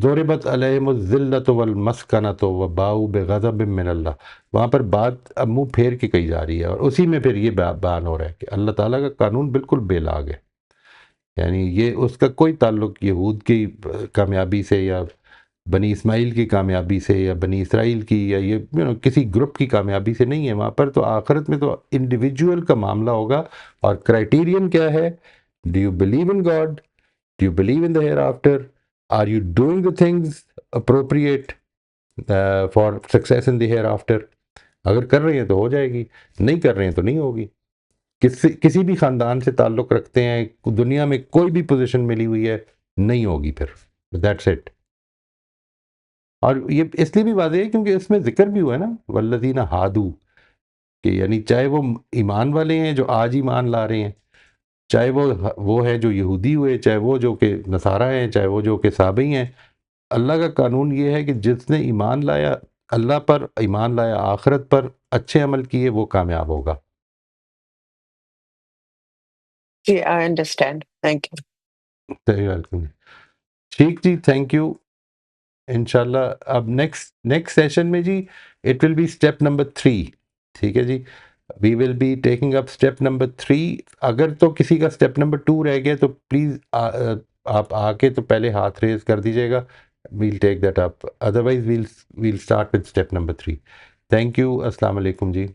Speaker 1: ضربت علیہم الذلۃ والمسکنۃ وباؤوا بغضب من اللہ. وہاں پر بات اب منہ پھیر کے کہی جا رہی ہے، اور اسی میں پھر یہ بیان ہو رہا ہے کہ اللہ تعالیٰ کا قانون بالکل بے لاگ ہے. یعنی یہ اس کا کوئی تعلق یہود کی کامیابی سے یا بنی اسماعیل کی کامیابی سے یا بنی اسرائیل کی یا یہ کسی گروپ کی کامیابی سے نہیں ہے. وہاں پر تو آخرت میں تو انڈیویجول کا معاملہ ہوگا، اور کرائٹیرین کیا ہے؟ Do you believe in God? Do you believe in the hereafter? Are you doing the things appropriate for success in the hereafter؟ اگر کر رہے ہیں تو ہو جائے گی، نہیں کر رہے ہیں تو نہیں ہوگی. کسی بھی خاندان سے تعلق رکھتے ہیں، دنیا میں کوئی بھی پوزیشن ملی ہوئی ہے، نہیں ہوگی پھر. That's it. اور یہ اس لیے بھی واضح ہے کیونکہ اس میں ذکر بھی ہوا ہے نا والذین ہادو، کہ یعنی چاہے وہ ایمان والے ہیں جو آج ایمان لا رہے ہیں، چاہے وہ ہے جو یہودی ہوئے، چاہے وہ جو کہ نصارہ ہیں، چاہے وہ جو کہ صابئی ہیں. اللہ کا قانون یہ ہے کہ جس نے ایمان لایا اللہ پر، ایمان لایا آخرت پر، اچھے عمل کیے، وہ کامیاب ہوگا.
Speaker 4: جی آئی انڈرسٹینڈ. Thank you.
Speaker 1: ٹھیک جی، تھینک یو. انشاءاللہ اب نیکسٹ سیشن میں جی it will be step number 3. ٹھیک ہے جی، we will be taking up step number 3. اگر تو کسی کا اسٹیپ نمبر 2 رہ گیا تو پلیز آپ آ کے تو پہلے ہاتھ ریز کر دیجیے گا. We'll take that up, otherwise we'll start with step number 3. Thank you. السلام علیکم جی.